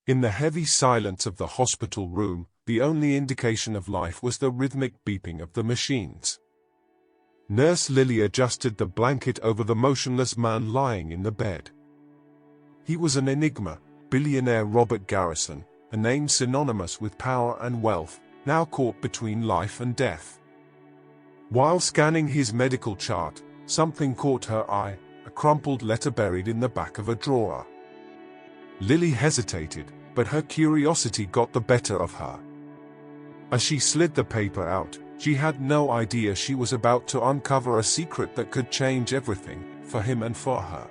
In the heavy silence of the hospital room, the only indication of life was the rhythmic beeping of the machines. Nurse Lily adjusted the blanket over the motionless man lying in the bed. He was an enigma, billionaire Robert Garrison, a name synonymous with power and wealth, now caught between life and death. While scanning his medical chart, something caught her eye, a crumpled letter buried in the back of a drawer. Lily hesitated, but her curiosity got the better of her. As she slid the paper out, she had no idea she was about to uncover a secret that could change everything, for him and for her.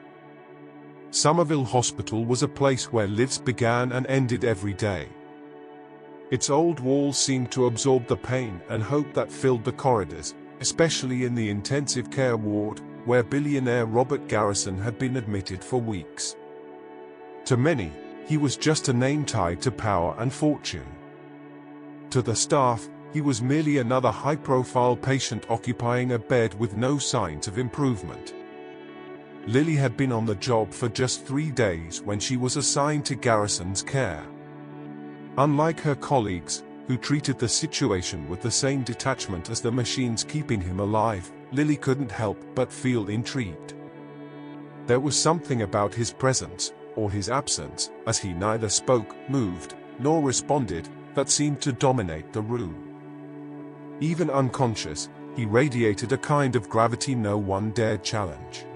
Somerville Hospital was a place where lives began and ended every day. Its old walls seemed to absorb the pain and hope that filled the corridors, especially in the intensive care ward, where billionaire Robert Garrison had been admitted for weeks. To many, he was just a name tied to power and fortune. To the staff, he was merely another high-profile patient occupying a bed with no signs of improvement. Lily had been on the job for just 3 days when she was assigned to Garrison's care. Unlike her colleagues, who treated the situation with the same detachment as the machines keeping him alive, Lily couldn't help but feel intrigued. There was something about his presence, or his absence, as he neither spoke, moved, nor responded, that seemed to dominate the room. Even unconscious, he radiated a kind of gravity no one dared challenge.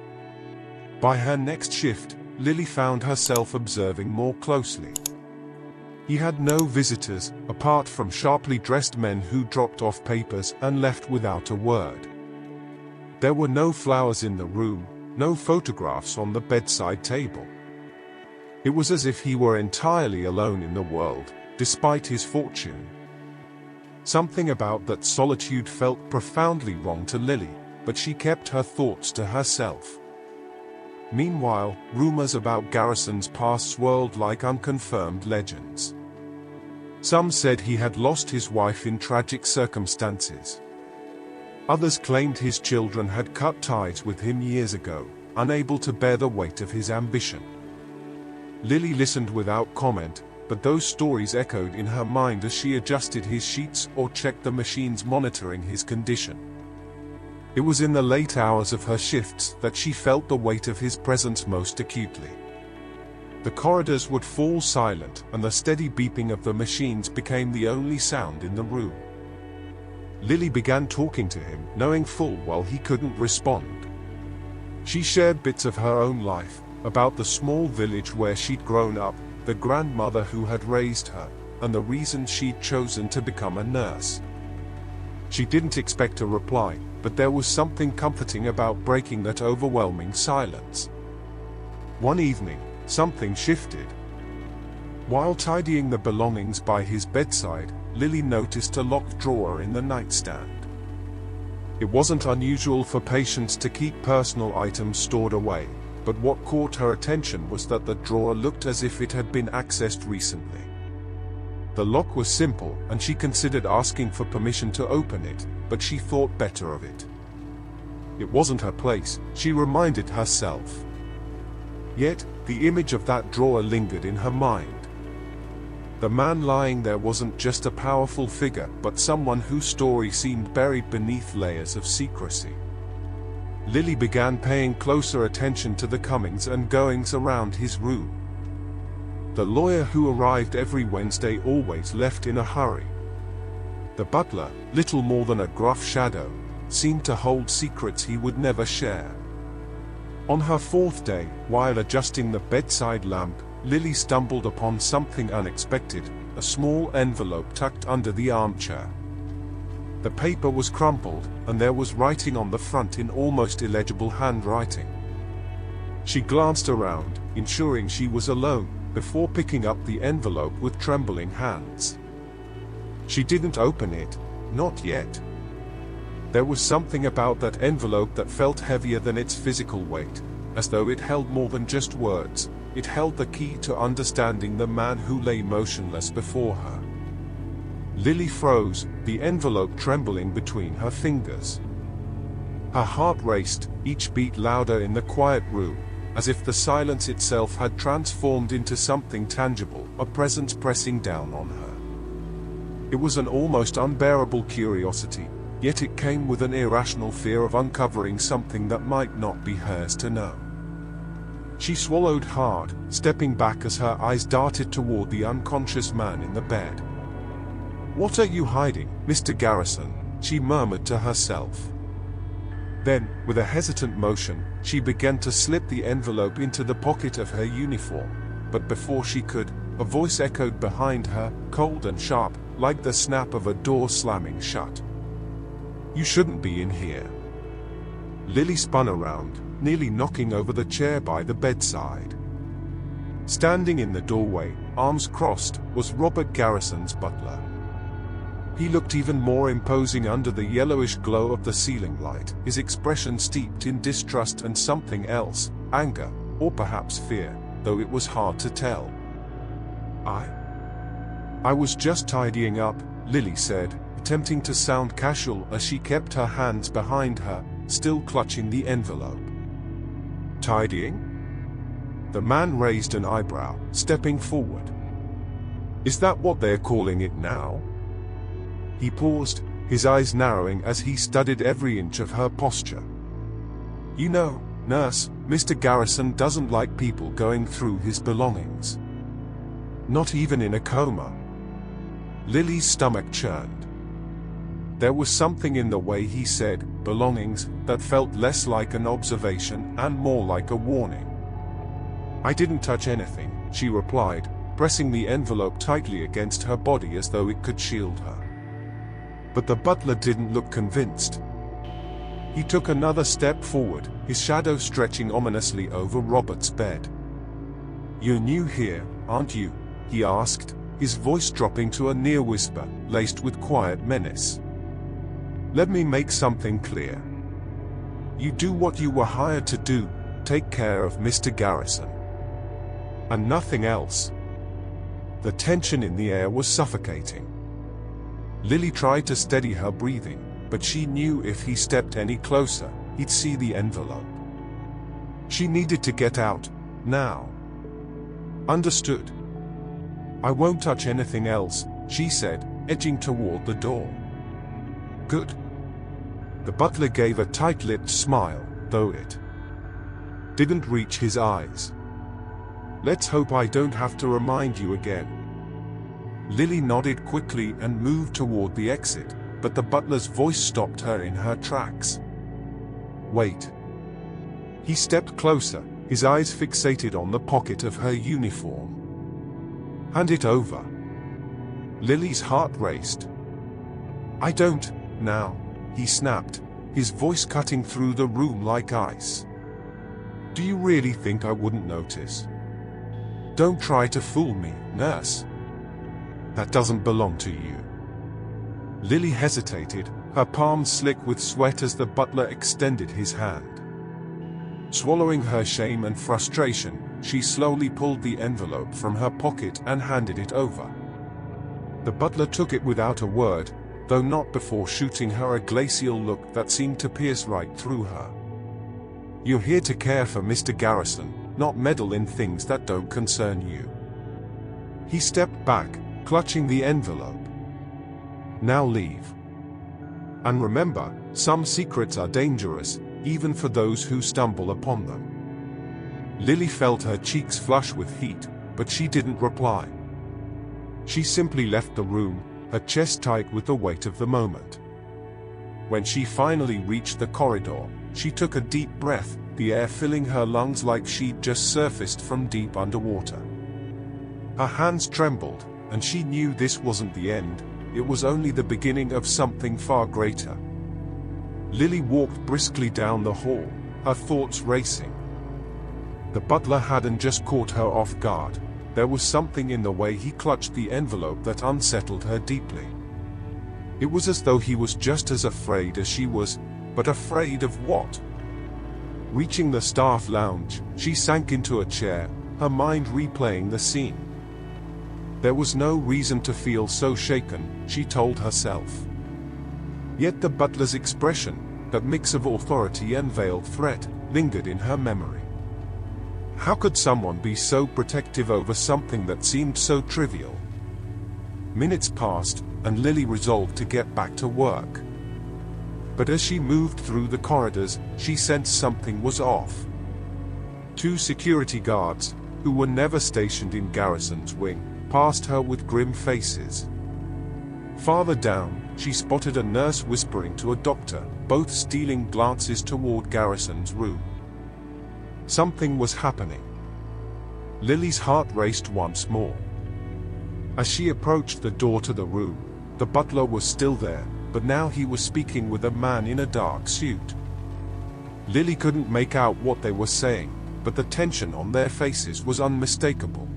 By her next shift, Lily found herself observing more closely. He had no visitors, apart from sharply dressed men who dropped off papers and left without a word. There were no flowers in the room, no photographs on the bedside table. It was as if he were entirely alone in the world, despite his fortune. Something about that solitude felt profoundly wrong to Lily, but she kept her thoughts to herself. Meanwhile, rumors about Garrison's past swirled like unconfirmed legends. Some said he had lost his wife in tragic circumstances. Others claimed his children had cut ties with him years ago, unable to bear the weight of his ambition. Lily listened without comment, but those stories echoed in her mind as she adjusted his sheets or checked the machines monitoring his condition. It was in the late hours of her shifts that she felt the weight of his presence most acutely. The corridors would fall silent, and the steady beeping of the machines became the only sound in the room. Lily began talking to him, knowing full well he couldn't respond. She shared bits of her own life, about the small village where she'd grown up, the grandmother who had raised her, and the reason she'd chosen to become a nurse. She didn't expect a reply, but there was something comforting about breaking that overwhelming silence. One evening, something shifted. While tidying the belongings by his bedside, Lily noticed a locked drawer in the nightstand. It wasn't unusual for patients to keep personal items stored away, but what caught her attention was that the drawer looked as if it had been accessed recently. The lock was simple, and she considered asking for permission to open it, but she thought better of it. It wasn't her place, she reminded herself. Yet, the image of that drawer lingered in her mind. The man lying there wasn't just a powerful figure, but someone whose story seemed buried beneath layers of secrecy. Lily began paying closer attention to the comings and goings around his room. The lawyer who arrived every Wednesday always left in a hurry. The butler, little more than a gruff shadow, seemed to hold secrets he would never share. On her 4th day, while adjusting the bedside lamp, Lily stumbled upon something unexpected, a small envelope tucked under the armchair. The paper was crumpled, and there was writing on the front in almost illegible handwriting. She glanced around, ensuring she was alone, before picking up the envelope with trembling hands. She didn't open it, not yet. There was something about that envelope that felt heavier than its physical weight, as though it held more than just words. It held the key to understanding the man who lay motionless before her. Lily froze, the envelope trembling between her fingers. Her heart raced, each beat louder in the quiet room, as if the silence itself had transformed into something tangible, a presence pressing down on her. It was an almost unbearable curiosity, yet it came with an irrational fear of uncovering something that might not be hers to know. She swallowed hard, stepping back as her eyes darted toward the unconscious man in the bed. "What are you hiding, Mr. Garrison?" she murmured to herself. Then, with a hesitant motion, she began to slip the envelope into the pocket of her uniform, but before she could, a voice echoed behind her, cold and sharp, like the snap of a door slamming shut. "You shouldn't be in here." Lily spun around, nearly knocking over the chair by the bedside. Standing in the doorway, arms crossed, was Robert Garrison's butler. He looked even more imposing under the yellowish glow of the ceiling light, his expression steeped in distrust and something else, anger, or perhaps fear, though it was hard to tell. I was just tidying up," Lily said, attempting to sound casual as she kept her hands behind her, still clutching the envelope. "Tidying?" The man raised an eyebrow, stepping forward. "Is that what they're calling it now?" He paused, his eyes narrowing as he studied every inch of her posture. "You know, nurse, Mr. Garrison doesn't like people going through his belongings. Not even in a coma." Lily's stomach churned. There was something in the way he said belongings that felt less like an observation and more like a warning. "I didn't touch anything," she replied, pressing the envelope tightly against her body as though it could shield her. But the butler didn't look convinced. He took another step forward, his shadow stretching ominously over Robert's bed. "You're new here, aren't you?" he asked, his voice dropping to a near whisper, laced with quiet menace. "Let me make something clear. You do what you were hired to do, take care of Mr. Garrison. And nothing else." The tension in the air was suffocating. Lily tried to steady her breathing, but she knew if he stepped any closer, he'd see the envelope. She needed to get out, now. "Understood. I won't touch anything else," she said, edging toward the door. "Good." The butler gave a tight-lipped smile, though it didn't reach his eyes. "Let's hope I don't have to remind you again." Lily nodded quickly and moved toward the exit, but the butler's voice stopped her in her tracks. "Wait." He stepped closer, his eyes fixated on the pocket of her uniform. "Hand it over." Lily's heart raced. "I don't, now," he snapped, his voice cutting through the room like ice. "Do you really think I wouldn't notice? Don't try to fool me, nurse. That doesn't belong to you." Lily hesitated, her palms slick with sweat as the butler extended his hand. Swallowing her shame and frustration, she slowly pulled the envelope from her pocket and handed it over. The butler took it without a word, though not before shooting her a glacial look that seemed to pierce right through her. "You're here to care for Mr. Garrison, not meddle in things that don't concern you." He stepped back, clutching the envelope. "Now leave. And remember, some secrets are dangerous, even for those who stumble upon them." Lily felt her cheeks flush with heat, but she didn't reply. She simply left the room, her chest tight with the weight of the moment. When she finally reached the corridor, she took a deep breath, the air filling her lungs like she'd just surfaced from deep underwater. Her hands trembled, and she knew this wasn't the end, it was only the beginning of something far greater. Lily walked briskly down the hall, her thoughts racing. The butler hadn't just caught her off guard, there was something in the way he clutched the envelope that unsettled her deeply. It was as though he was just as afraid as she was, but afraid of what? Reaching the staff lounge, she sank into a chair, her mind replaying the scene. There was no reason to feel so shaken, she told herself. Yet the butler's expression, that mix of authority and veiled threat, lingered in her memory. How could someone be so protective over something that seemed so trivial? Minutes passed, and Lily resolved to get back to work. But as she moved through the corridors, she sensed something was off. 2 security guards, who were never stationed in Garrison's wing, passed her with grim faces. Farther down, she spotted a nurse whispering to a doctor, both stealing glances toward Garrison's room. Something was happening. Lily's heart raced once more. As she approached the door to the room, the butler was still there, but now he was speaking with a man in a dark suit. Lily couldn't make out what they were saying, but the tension on their faces was unmistakable.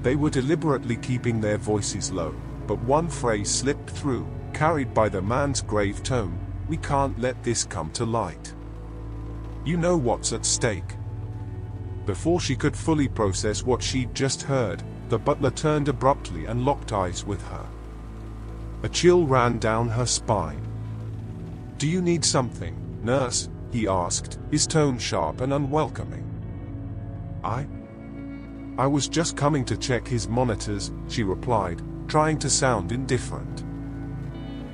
They were deliberately keeping their voices low, but one phrase slipped through, carried by the man's grave tone: "We can't let this come to light. You know what's at stake." Before she could fully process what she'd just heard, the butler turned abruptly and locked eyes with her. A chill ran down her spine. "Do you need something, nurse?" he asked, his tone sharp and unwelcoming. I was just coming to check his monitors," she replied, trying to sound indifferent.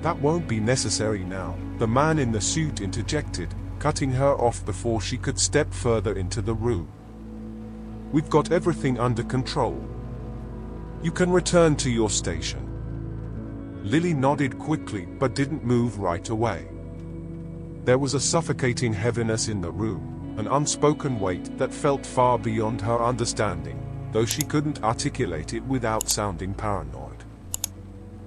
"That won't be necessary now," the man in the suit interjected, cutting her off before she could step further into the room. "We've got everything under control. You can return to your station." Lily nodded quickly but didn't move right away. There was a suffocating heaviness in the room, an unspoken weight that felt far beyond her understanding, though she couldn't articulate it without sounding paranoid.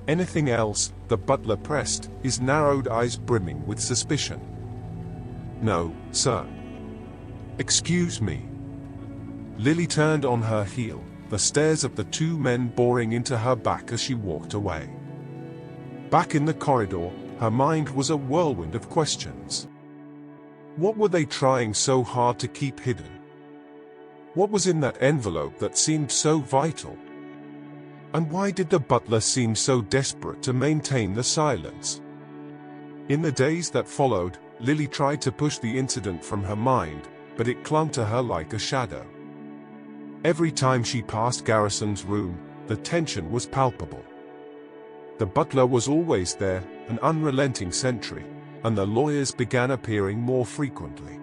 "Anything else?" the butler pressed, his narrowed eyes brimming with suspicion. "No, sir." "Excuse me." Lily turned on her heel, the stares of the 2 men boring into her back as she walked away. Back in the corridor, her mind was a whirlwind of questions. What were they trying so hard to keep hidden? What was in that envelope that seemed so vital? And why did the butler seem so desperate to maintain the silence? In the days that followed, Lily tried to push the incident from her mind, but it clung to her like a shadow. Every time she passed Garrison's room, the tension was palpable. The butler was always there, an unrelenting sentry, and the lawyers began appearing more frequently.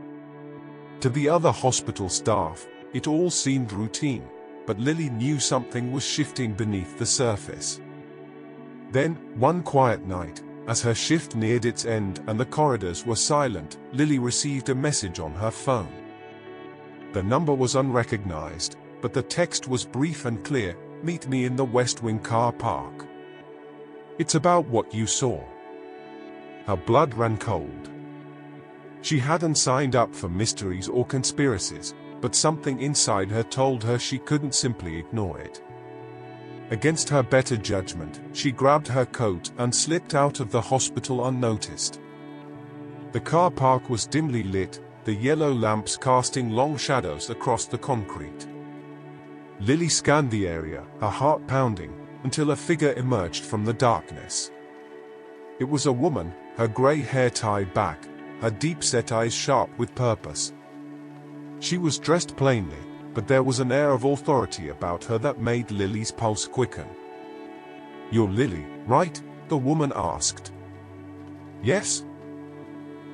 To the other hospital staff, it all seemed routine, but Lily knew something was shifting beneath the surface. Then, one quiet night, as her shift neared its end and the corridors were silent, Lily received a message on her phone. The number was unrecognized, but the text was brief and clear: "Meet me in the West Wing car park. It's about what you saw." Her blood ran cold. She hadn't signed up for mysteries or conspiracies, but something inside her told her she couldn't simply ignore it. Against her better judgment, she grabbed her coat and slipped out of the hospital unnoticed. The car park was dimly lit, the yellow lamps casting long shadows across the concrete. Lily scanned the area, her heart pounding, until a figure emerged from the darkness. It was a woman, her grey hair tied back, her deep-set eyes sharp with purpose. She was dressed plainly, but there was an air of authority about her that made Lily's pulse quicken. "You're Lily, right?" the woman asked. "Yes."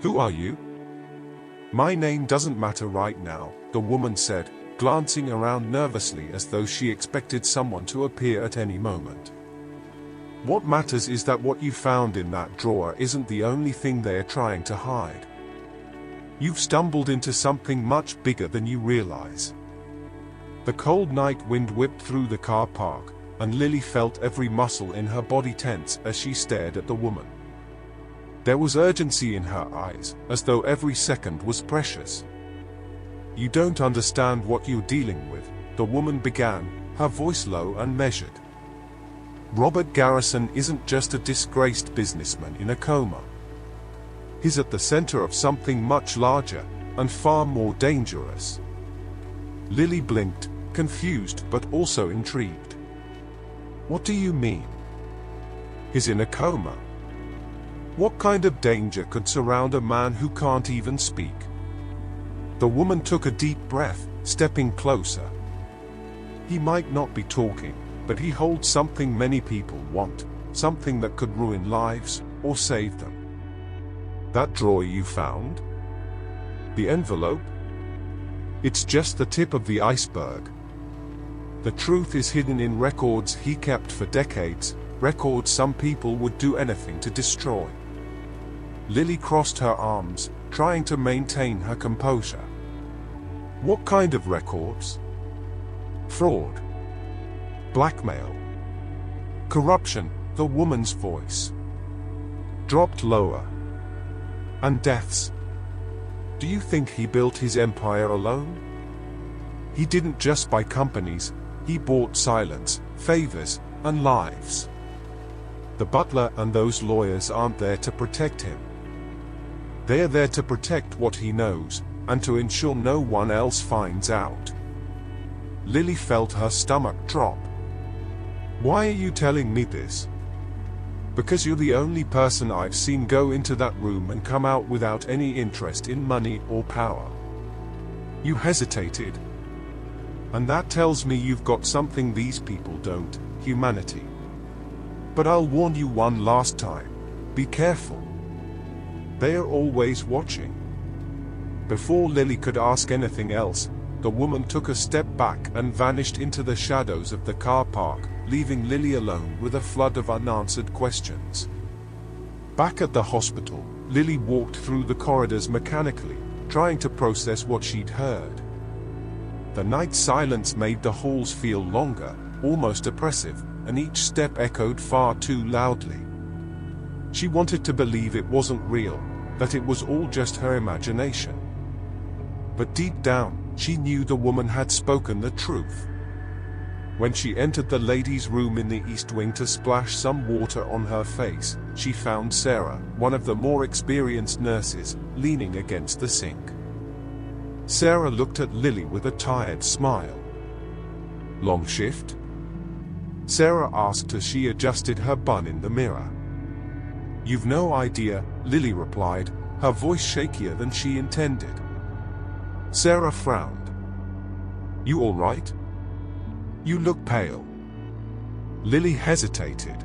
"Who are you?" "My name doesn't matter right now," the woman said, glancing around nervously as though she expected someone to appear at any moment. "What matters is that what you found in that drawer isn't the only thing they're trying to hide. You've stumbled into something much bigger than you realize." The cold night wind whipped through the car park, and Lily felt every muscle in her body tense as she stared at the woman. There was urgency in her eyes, as though every second was precious. "You don't understand what you're dealing with," the woman began, her voice low and measured. "Robert Garrison isn't just a disgraced businessman in a coma. He's at the center of something much larger, and far more dangerous." Lily blinked, confused but also intrigued. "What do you mean?" "He's in a coma. What kind of danger could surround a man who can't even speak?" The woman took a deep breath, stepping closer. He might not be talking, but he holds something many people want, something that could ruin lives, or save them. That drawer you found? The envelope? It's just the tip of the iceberg. The truth is hidden in records he kept for decades, records some people would do anything to destroy. Lily crossed her arms, trying to maintain her composure. What kind of records? Fraud. Blackmail. Corruption, the woman's voice dropped lower. And deaths. Do you think he built his empire alone? He didn't just buy companies, he bought silence, favors, and lives. The butler and those lawyers aren't there to protect him. They're there to protect what he knows, and to ensure no one else finds out. Lily felt her stomach drop. Why are you telling me this? Because you're the only person I've seen go into that room and come out without any interest in money or power. You hesitated. And that tells me you've got something these people don't, humanity. But I'll warn you one last time. Be careful. They are always watching. Before Lily could ask anything else, the woman took a step back and vanished into the shadows of the car park, leaving Lily alone with a flood of unanswered questions. Back at the hospital, Lily walked through the corridors mechanically, trying to process what she'd heard. The night silence made the halls feel longer, almost oppressive, and each step echoed far too loudly. She wanted to believe it wasn't real, that it was all just her imagination. But deep down, she knew the woman had spoken the truth. When she entered the ladies' room in the east wing to splash some water on her face, she found Sarah, one of the more experienced nurses, leaning against the sink. Sarah looked at Lily with a tired smile. Long shift? Sarah asked as she adjusted her bun in the mirror. You've no idea, Lily replied, her voice shakier than she intended. Sarah frowned. You all right? You look pale. Lily hesitated.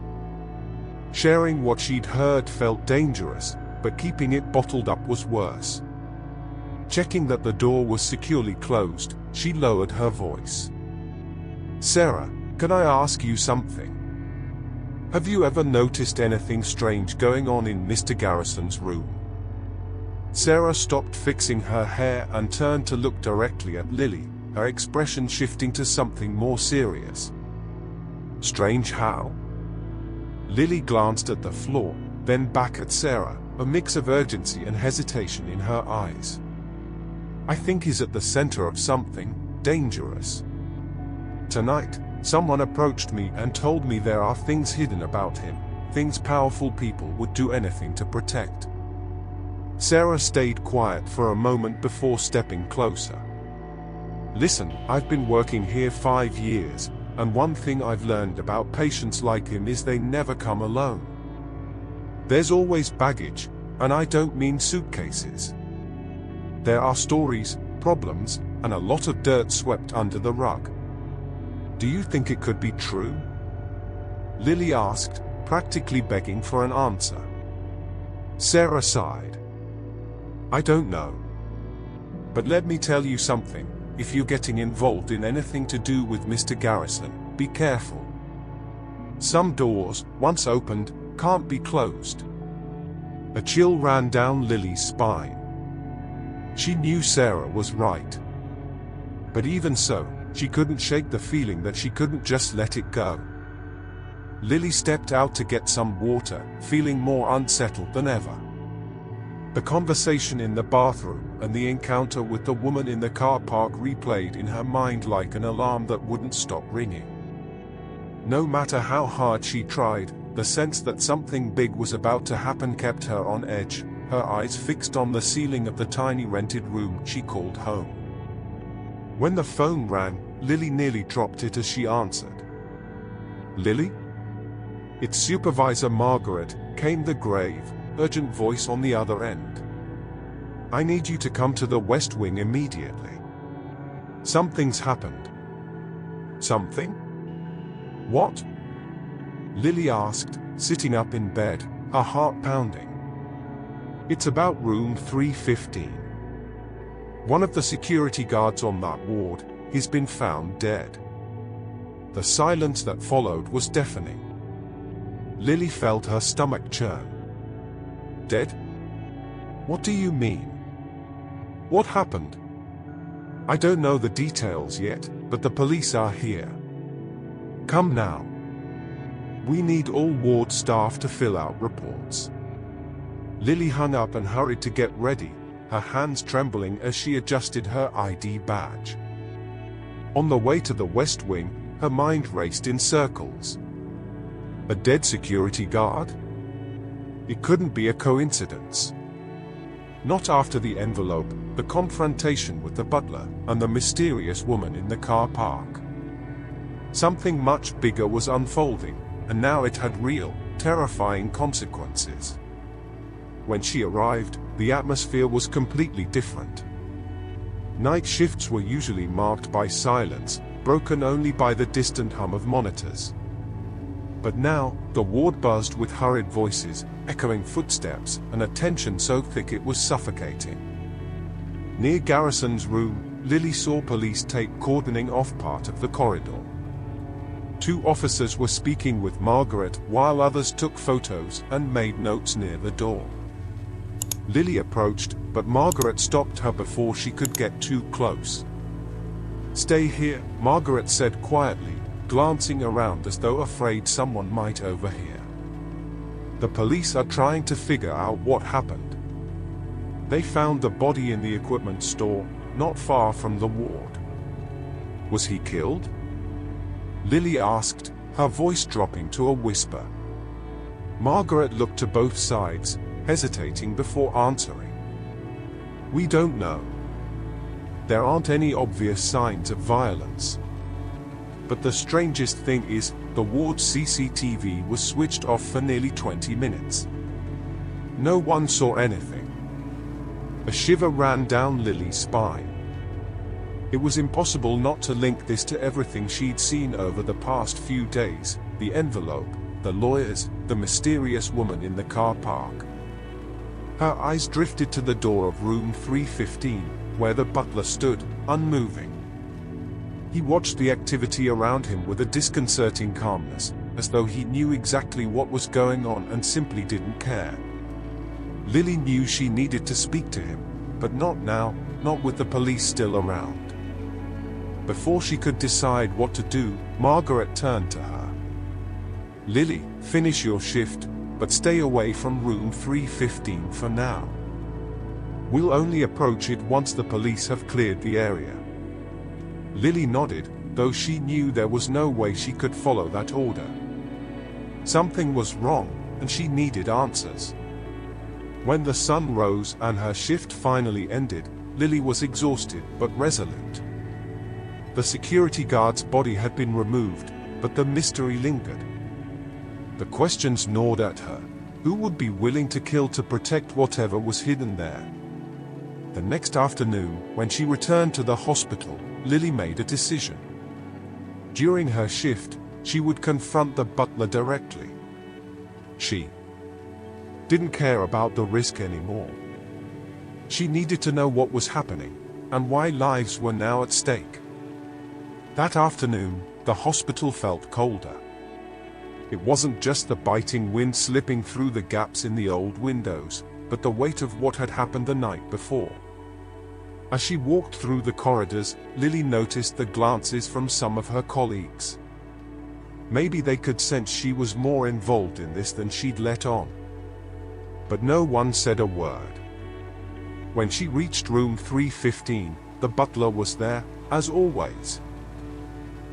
Sharing what she'd heard felt dangerous, but keeping it bottled up was worse. Checking that the door was securely closed, she lowered her voice. Sarah, can I ask you something? Have you ever noticed anything strange going on in Mr. Garrison's room? Sarah stopped fixing her hair and turned to look directly at Lily, her expression shifting to something more serious. Strange how? Lily glanced at the floor, then back at Sarah, a mix of urgency and hesitation in her eyes. I think he's at the center of something dangerous. Tonight, someone approached me and told me there are things hidden about him, things powerful people would do anything to protect. Sarah stayed quiet for a moment before stepping closer. Listen, I've been working here 5 years, and one thing I've learned about patients like him is they never come alone. There's always baggage, and I don't mean suitcases. There are stories, problems, and a lot of dirt swept under the rug. Do you think it could be true? Lily asked, practically begging for an answer. Sarah sighed. I don't know. But let me tell you something, if you're getting involved in anything to do with Mr. Garrison, be careful. Some doors, once opened, can't be closed. A chill ran down Lily's spine. She knew Sarah was right. But even so, she couldn't shake the feeling that she couldn't just let it go. Lily stepped out to get some water, feeling more unsettled than ever. The conversation in the bathroom and the encounter with the woman in the car park replayed in her mind like an alarm that wouldn't stop ringing. No matter how hard she tried, the sense that something big was about to happen kept her on edge, her eyes fixed on the ceiling of the tiny rented room she called home. When the phone rang, Lily nearly dropped it as she answered. Lily? It's Supervisor Margaret, came the grave, urgent voice on the other end. I need you to come to the West Wing immediately. Something's happened. Something? What? Lily asked, sitting up in bed, her heart pounding. It's about room 315. One of the security guards on that ward, he's been found dead. The silence that followed was deafening. Lily felt her stomach churn. Dead? What do you mean? What happened? I don't know the details yet, but the police are here. Come now. We need all ward staff to fill out reports. Lily hung up and hurried to get ready, her hands trembling as she adjusted her ID badge. On the way to the West Wing, her mind raced in circles. A dead security guard? It couldn't be a coincidence. Not after the envelope, the confrontation with the butler, and the mysterious woman in the car park. Something much bigger was unfolding, and now it had real, terrifying consequences. When she arrived, the atmosphere was completely different. Night shifts were usually marked by silence, broken only by the distant hum of monitors. But now, the ward buzzed with hurried voices, echoing footsteps, and a tension so thick it was suffocating. Near Garrison's room, Lily saw police tape cordoning off part of the corridor. 2 officers were speaking with Margaret, while others took photos and made notes near the door. Lily approached, but Margaret stopped her before she could get too close. Stay here, Margaret said quietly, glancing around as though afraid someone might overhear. The police are trying to figure out what happened. They found the body in the equipment store, not far from the ward. Was he killed? Lily asked, her voice dropping to a whisper. Margaret looked to both sides, hesitating before answering. We don't know. There aren't any obvious signs of violence. But the strangest thing is, the ward's CCTV was switched off for nearly 20 minutes. No one saw anything. A shiver ran down Lily's spine. It was impossible not to link this to everything she'd seen over the past few days: the envelope, the lawyers, the mysterious woman in the car park. Her eyes drifted to the door of room 315, where the butler stood, unmoving. He watched the activity around him with a disconcerting calmness, as though he knew exactly what was going on and simply didn't care. Lily knew she needed to speak to him, but not now, not with the police still around. Before she could decide what to do, Margaret turned to her. Lily, finish your shift, but stay away from room 315 for now. We'll only approach it once the police have cleared the area. Lily nodded, though she knew there was no way she could follow that order. Something was wrong, and she needed answers. When the sun rose and her shift finally ended, Lily was exhausted but resolute. The security guard's body had been removed, but the mystery lingered. The questions gnawed at her. Who would be willing to kill to protect whatever was hidden there? The next afternoon, when she returned to the hospital, Lily made a decision. During her shift, she would confront the butler directly. She didn't care about the risk anymore. She needed to know what was happening, and why lives were now at stake. That afternoon, the hospital felt colder. It wasn't just the biting wind slipping through the gaps in the old windows, but the weight of what had happened the night before. As she walked through the corridors, Lily noticed the glances from some of her colleagues. Maybe they could sense she was more involved in this than she'd let on. But no one said a word. When she reached room 315, the butler was there, as always.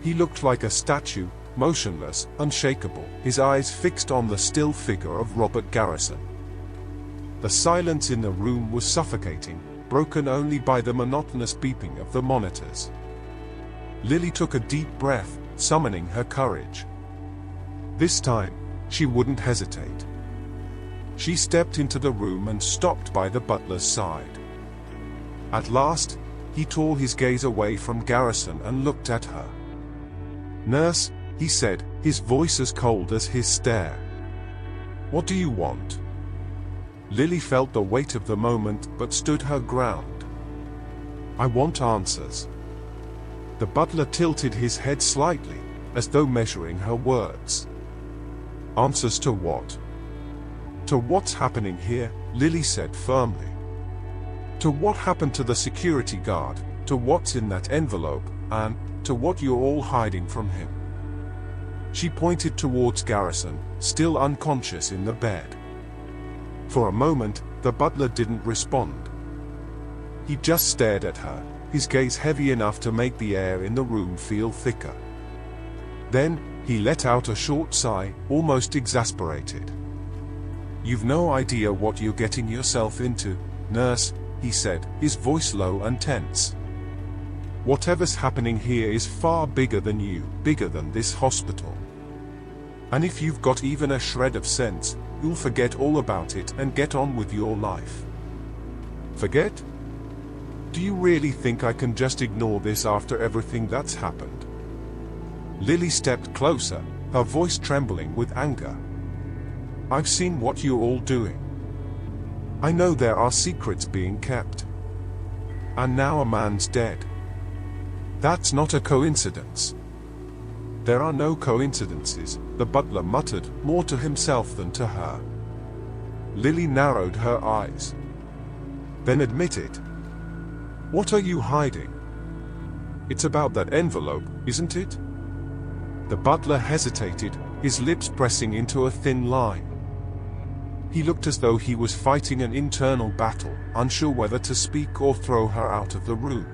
He looked like a statue, motionless, unshakable, his eyes fixed on the still figure of Robert Garrison. The silence in the room was suffocating, broken only by the monotonous beeping of the monitors. Lily took a deep breath, summoning her courage. This time, she wouldn't hesitate. She stepped into the room and stopped by the butler's side. At last, he tore his gaze away from Garrison and looked at her. "Nurse," he said, his voice as cold as his stare. "What do you want?" Lily felt the weight of the moment but stood her ground. "I want answers." The butler tilted his head slightly, as though measuring her words. "Answers to what?" "To what's happening here," Lily said firmly. "To what happened to the security guard, to what's in that envelope, and to what you're all hiding from him." She pointed towards Garrison, still unconscious in the bed. For a moment, the butler didn't respond. He just stared at her, his gaze heavy enough to make the air in the room feel thicker. Then, he let out a short sigh, almost exasperated. "You've no idea what you're getting yourself into, nurse," he said, his voice low and tense. "Whatever's happening here is far bigger than you, bigger than this hospital. And if you've got even a shred of sense, you'll forget all about it and get on with your life." "Forget? Do you really think I can just ignore this after everything that's happened?" Lily stepped closer, her voice trembling with anger. "I've seen what you're all doing. I know there are secrets being kept. And now a man's dead. That's not a coincidence." "There are no coincidences," the butler muttered, more to himself than to her. Lily narrowed her eyes. "Then admit it. What are you hiding? It's about that envelope, isn't it?" The butler hesitated, his lips pressing into a thin line. He looked as though he was fighting an internal battle, unsure whether to speak or throw her out of the room.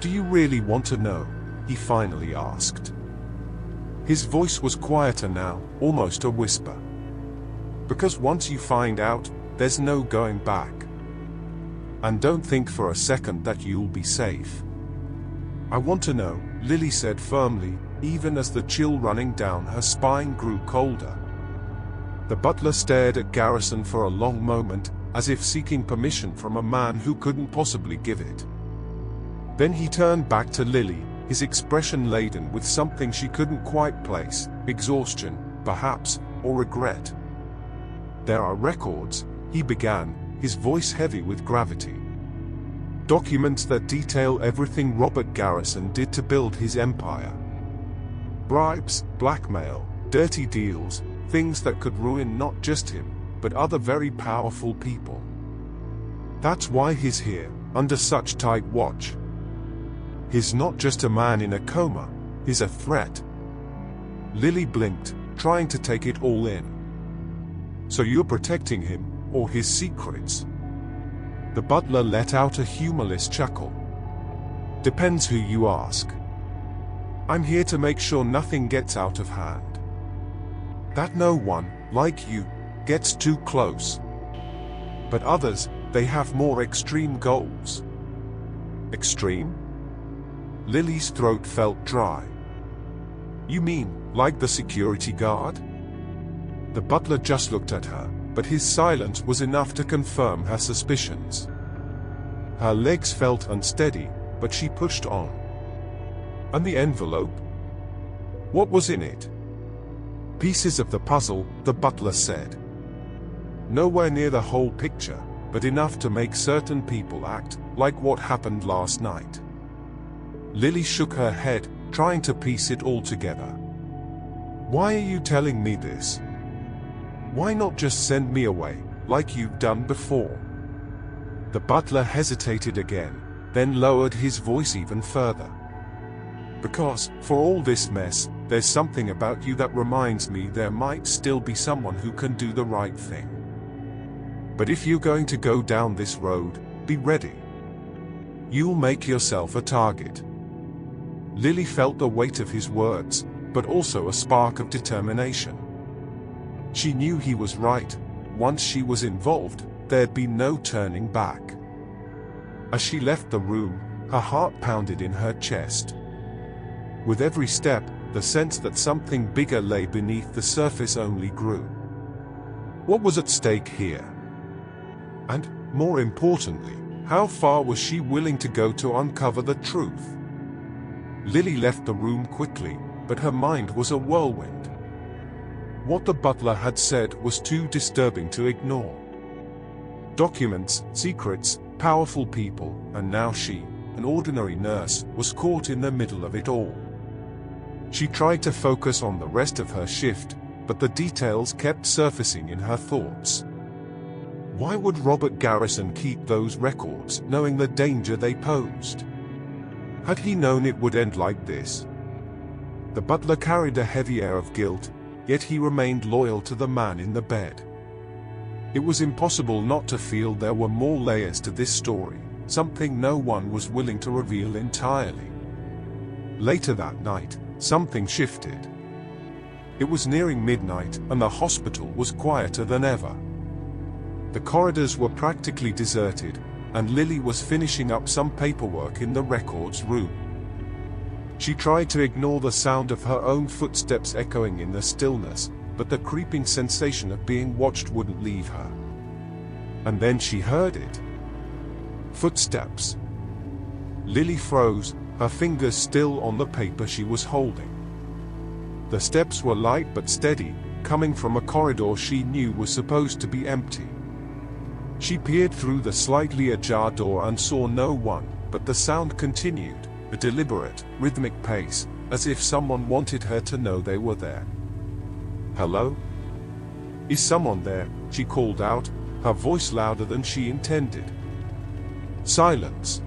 "Do you really want to know?" he finally asked. His voice was quieter now, almost a whisper. "Because once you find out, there's no going back. And don't think for a second that you'll be safe." "I want to know," Lily said firmly, even as the chill running down her spine grew colder. The butler stared at Garrison for a long moment, as if seeking permission from a man who couldn't possibly give it. Then he turned back to Lily, his expression laden with something she couldn't quite place, exhaustion, perhaps, or regret. "There are records," he began, his voice heavy with gravity. "Documents that detail everything Robert Garrison did to build his empire. Bribes, blackmail, dirty deals, things that could ruin not just him, but other very powerful people. That's why he's here, under such tight watch. He's not just a man in a coma, he's a threat." Lily blinked, trying to take it all in. "So you're protecting him, or his secrets?" The butler let out a humorless chuckle. "Depends who you ask. I'm here to make sure nothing gets out of hand. That no one, like you, gets too close. But others, they have more extreme goals." "Extreme?" Lily's throat felt dry. "You mean, like the security guard?" The butler just looked at her, but his silence was enough to confirm her suspicions. Her legs felt unsteady, but she pushed on. "And the envelope? What was in it?" "Pieces of the puzzle," the butler said. "Nowhere near the whole picture, but enough to make certain people act like what happened last night." Lily shook her head, trying to piece it all together. "Why are you telling me this? Why not just send me away, like you've done before?" The butler hesitated again, then lowered his voice even further. "Because, for all this mess, there's something about you that reminds me there might still be someone who can do the right thing. But if you're going to go down this road, be ready. You'll make yourself a target." Lily felt the weight of his words, but also a spark of determination. She knew he was right. Once she was involved, there'd be no turning back. As she left the room, her heart pounded in her chest. With every step, the sense that something bigger lay beneath the surface only grew. What was at stake here? And, more importantly, How far was she willing to go to uncover the truth? Lily left the room quickly, but her mind was a whirlwind. What the butler had said was too disturbing to ignore. Documents, secrets, powerful people, and now she, an ordinary nurse, was caught in the middle of it all. She tried to focus on the rest of her shift, but the details kept surfacing in her thoughts. Why would Robert Garrison keep those records, knowing the danger they posed? Had he known it would end like this? The butler carried a heavy air of guilt, yet he remained loyal to the man in the bed. It was impossible not to feel there were more layers to this story, something no one was willing to reveal entirely. Later that night, something shifted. It was nearing midnight, and the hospital was quieter than ever. The corridors were practically deserted, and Lily was finishing up some paperwork in the records room. She tried to ignore the sound of her own footsteps echoing in the stillness, but the creeping sensation of being watched wouldn't leave her. And then she heard it. Footsteps. Lily froze, her fingers still on the paper she was holding. The steps were light but steady, coming from a corridor she knew was supposed to be empty. She peered through the slightly ajar door and saw no one, but the sound continued, a deliberate, rhythmic pace, as if someone wanted her to know they were there. "Hello? Is someone there?" she called out, her voice louder than she intended. Silence.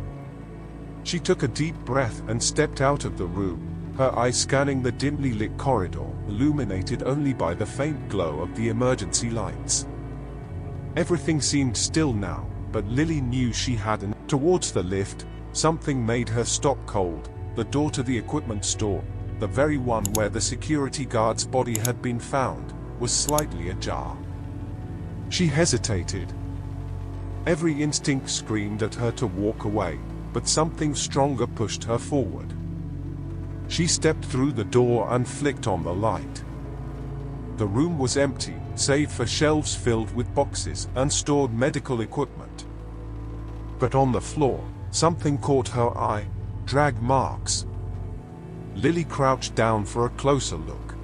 She took a deep breath and stepped out of the room, her eyes scanning the dimly lit corridor, illuminated only by the faint glow of the emergency lights. Everything seemed still now, but Lily knew she hadn't. Towards the lift, something made her stop cold. The door to the equipment store, the very one where the security guard's body had been found, was slightly ajar. She hesitated. Every instinct screamed at her to walk away, but something stronger pushed her forward. She stepped through the door and flicked on the light. The room was empty, save for shelves filled with boxes and stored medical equipment. But on the floor, something caught her eye: drag marks. Lily crouched down for a closer look.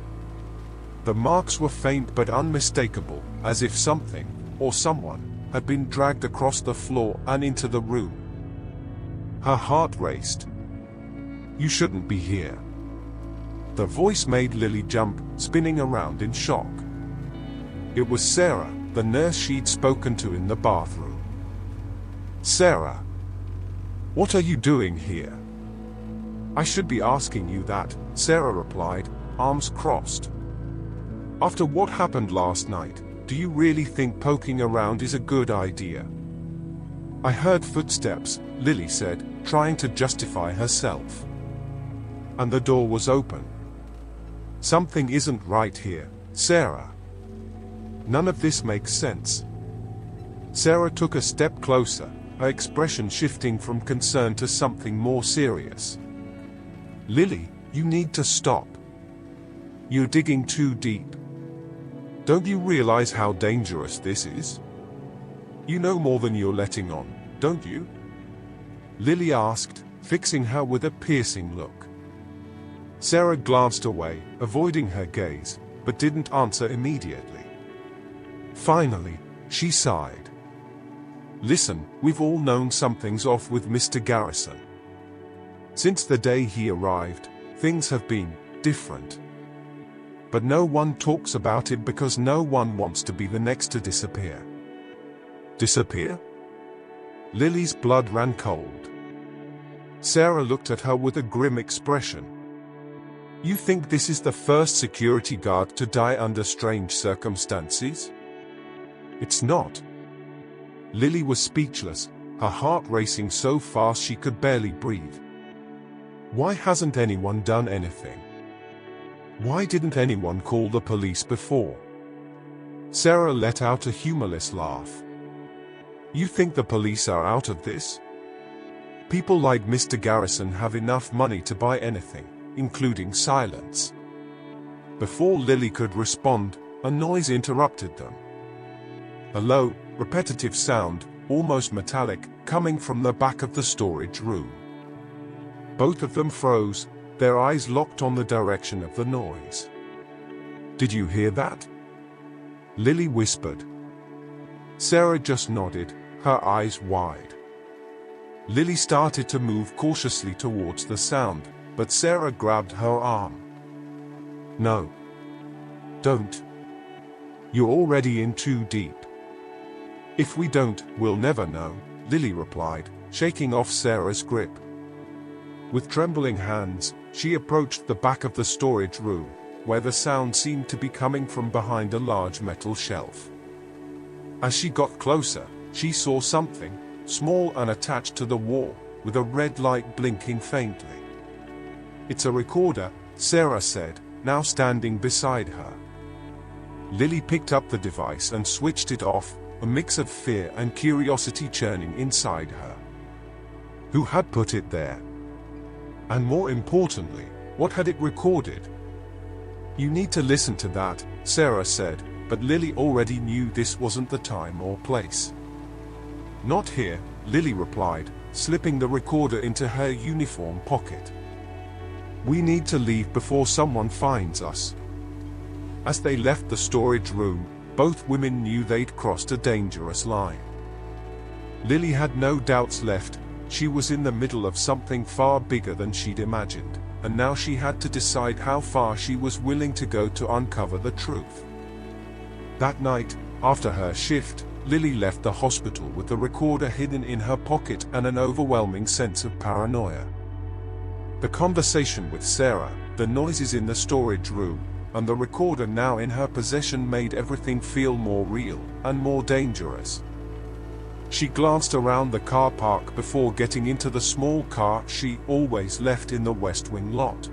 The marks were faint but unmistakable, as if something, or someone, had been dragged across the floor and into the room. Her heart raced. "You shouldn't be here." The voice made Lily jump, spinning around in shock. It was Sarah, the nurse she'd spoken to in the bathroom. "Sarah, what are you doing here?" "I should be asking you that," Sarah replied, arms crossed. "After what happened last night, do you really think poking around is a good idea?" "I heard footsteps," Lily said, trying to justify herself. "And the door was open." "Something isn't right here, Sarah. None of this makes sense." Sarah took a step closer, her expression shifting from concern to something more serious. "Lily, you need to stop. You're digging too deep. Don't you realize how dangerous this is? You know more than you're letting on, don't you?" Lily asked, fixing her with a piercing look. Sarah glanced away, avoiding her gaze, but didn't answer immediately. Finally, she sighed. "Listen, we've all known something's off with Mr. Garrison. Since the day he arrived, things have been different. But no one talks about it because no one wants to be the next to disappear." "Disappear?" Lily's blood ran cold. Sarah looked at her with a grim expression. "You think this is the first security guard to die under strange circumstances? It's not." Lily was speechless, her heart racing so fast she could barely breathe. Why hasn't anyone done anything? Why didn't anyone call the police before? Sarah let out a humorless laugh. "You think the police are out of this? People like Mr. Garrison have enough money to buy anything, including silence." Before Lily could respond, a noise interrupted them. A low, repetitive sound, almost metallic, coming from the back of the storage room. Both of them froze, their eyes locked on the direction of the noise. "Did you hear that?" Lily whispered. Sarah just nodded, her eyes wide. Lily started to move cautiously towards the sound, but Sarah grabbed her arm. "No. Don't. You're already in too deep." "If we don't, we'll never know," Lily replied, shaking off Sarah's grip. With trembling hands, she approached the back of the storage room, where the sound seemed to be coming from behind a large metal shelf. As she got closer, she saw something, small and attached to the wall, with a red light blinking faintly. "It's a recorder," Sarah said, now standing beside her. Lily picked up the device and switched it off, a mix of fear and curiosity churning inside her. Who had put it there? And more importantly, what had it recorded? "You need to listen to that," Sarah said, but Lily already knew this wasn't the time or place. "Not here," Lily replied, slipping the recorder into her uniform pocket. "We need to leave before someone finds us." As they left the storage room, both women knew they'd crossed a dangerous line. Lily had no doubts left. She was in the middle of something far bigger than she'd imagined, and now she had to decide how far she was willing to go to uncover the truth. That night, after her shift, Lily left the hospital with the recorder hidden in her pocket and an overwhelming sense of paranoia. The conversation with Sarah, the noises in the storage room, and the recorder now in her possession made everything feel more real and more dangerous. She glanced around the car park before getting into the small car she always left in the West Wing lot.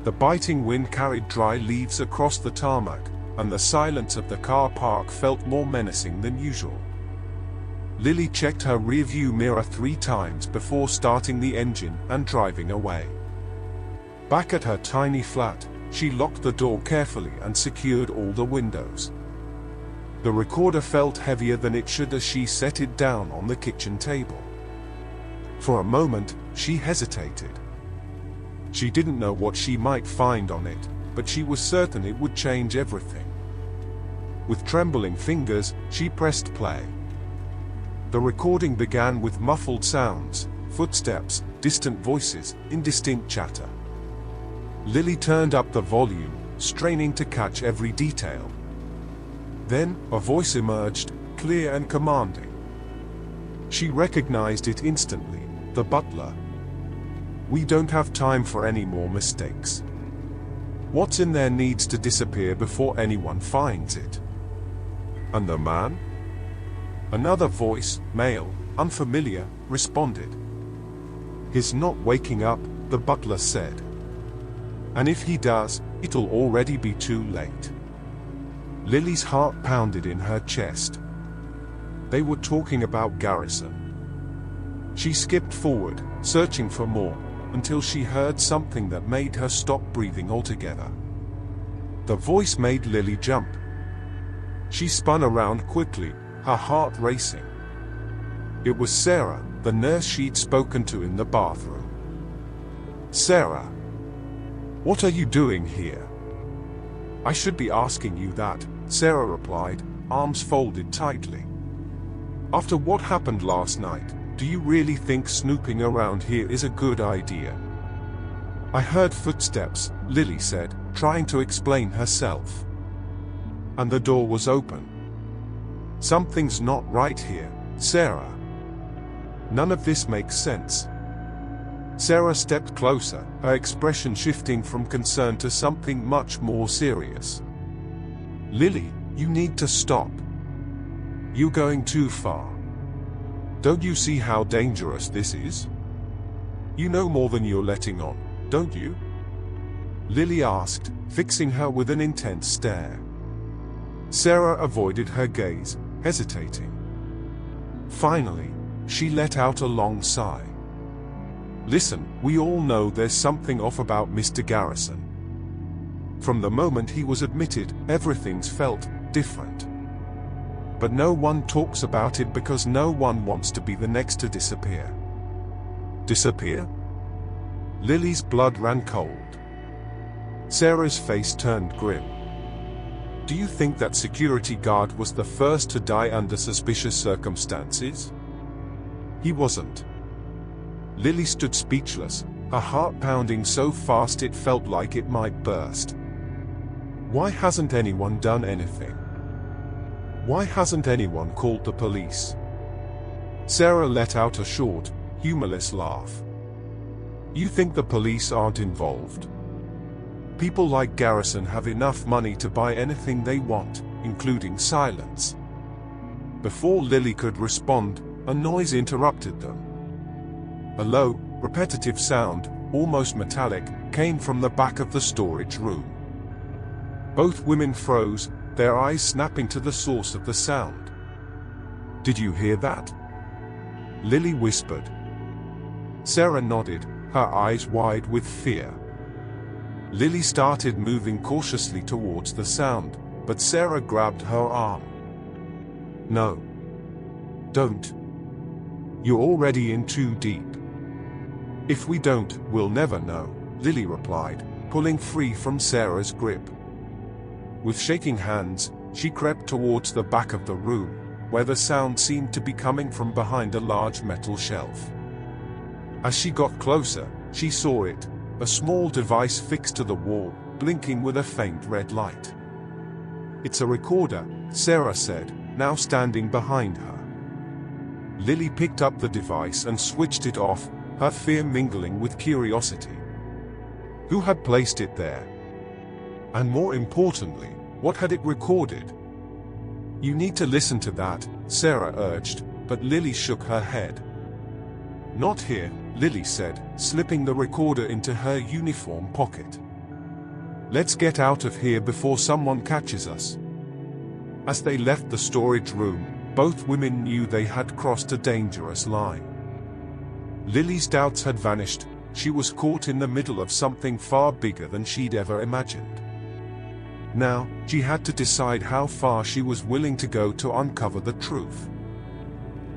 The biting wind carried dry leaves across the tarmac, and the silence of the car park felt more menacing than usual. Lily checked her rearview mirror 3 times before starting the engine and driving away. Back at her tiny flat, she locked the door carefully and secured all the windows. The recorder felt heavier than it should as she set it down on the kitchen table. For a moment, she hesitated. She didn't know what she might find on it, but she was certain it would change everything. With trembling fingers, she pressed play. The recording began with muffled sounds, footsteps, distant voices, indistinct chatter. Lily turned up the volume, straining to catch every detail. Then, a voice emerged, clear and commanding. She recognized it instantly, the butler. "We don't have time for any more mistakes. What's in there needs to disappear before anyone finds it." "And the man?" Another voice, male, unfamiliar, responded. "He's not waking up," the butler said. "And if he does, it'll already be too late." Lily's heart pounded in her chest. They were talking about Garrison. She skipped forward, searching for more, until she heard something that made her stop breathing altogether. The voice made Lily jump. She spun around quickly, her heart racing. It was Sarah, the nurse she'd spoken to in the bathroom. "Sarah, what are you doing here?" "I should be asking you that," Sarah replied, arms folded tightly. "After what happened last night, do you really think snooping around here is a good idea?" "I heard footsteps," Lily said, trying to explain herself. "And the door was open." "Something's not right here, Sarah. None of this makes sense." Sarah stepped closer, her expression shifting from concern to something much more serious. "Lily, you need to stop. You're going too far. Don't you see how dangerous this is? You know more than you're letting on, don't you?" Lily asked, fixing her with an intense stare. Sarah avoided her gaze, hesitating. Finally, she let out a long sigh. "Listen, we all know there's something off about Mr. Garrison. From the moment he was admitted, everything's felt different. But no one talks about it because no one wants to be the next to disappear. Disappear? Lily's blood ran cold. Sarah's face turned grim. Do you think that security guard was the first to die under suspicious circumstances? He wasn't. Lily stood speechless, her heart pounding so fast it felt like it might burst. Why hasn't anyone done anything? Why hasn't anyone called the police? Sarah let out a short, humorless laugh. You think the police aren't involved? People like Garrison have enough money to buy anything they want, including silence. Before Lily could respond, a noise interrupted them. A low, repetitive sound, almost metallic, came from the back of the storage room. Both women froze, their eyes snapping to the source of the sound. Did you hear that? Lily whispered. Sarah nodded, her eyes wide with fear. Lily started moving cautiously towards the sound, but Sarah grabbed her arm. No. Don't. You're already in too deep. If we don't, we'll never know, Lily replied, pulling free from Sarah's grip. With shaking hands, she crept towards the back of the room, where the sound seemed to be coming from behind a large metal shelf. As she got closer, she saw it, a small device fixed to the wall, blinking with a faint red light. It's a recorder, Sarah said, now standing behind her. Lily picked up the device and switched it off, her fear mingling with curiosity. Who had placed it there? And more importantly, what had it recorded? You need to listen to that, Sarah urged, but Lily shook her head. Not here, Lily said, slipping the recorder into her uniform pocket. Let's get out of here before someone catches us. As they left the storage room, both women knew they had crossed a dangerous line. Lily's doubts had vanished, she was caught in the middle of something far bigger than she'd ever imagined. Now, she had to decide how far she was willing to go to uncover the truth.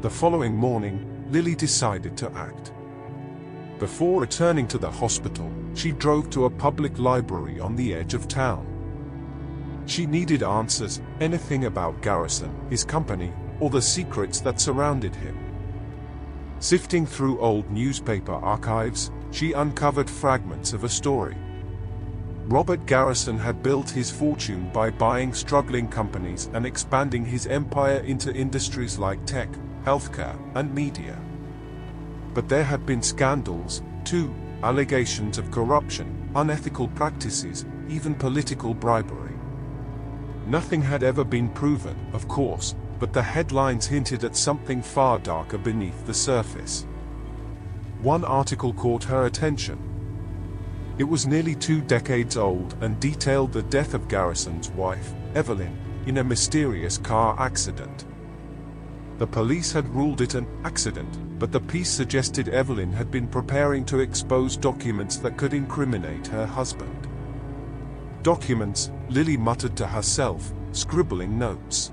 The following morning, Lily decided to act. Before returning to the hospital, she drove to a public library on the edge of town. She needed answers, anything about Garrison, his company, or the secrets that surrounded him. Sifting through old newspaper archives, she uncovered fragments of a story. Robert Garrison had built his fortune by buying struggling companies and expanding his empire into industries like tech, healthcare, and media. But there had been scandals, too, allegations of corruption, unethical practices, even political bribery. Nothing had ever been proven, of course, but the headlines hinted at something far darker beneath the surface. One article caught her attention. It was nearly 2 decades old and detailed the death of Garrison's wife, Evelyn, in a mysterious car accident. The police had ruled it an accident, but the piece suggested Evelyn had been preparing to expose documents that could incriminate her husband. Documents, Lily muttered to herself, scribbling notes.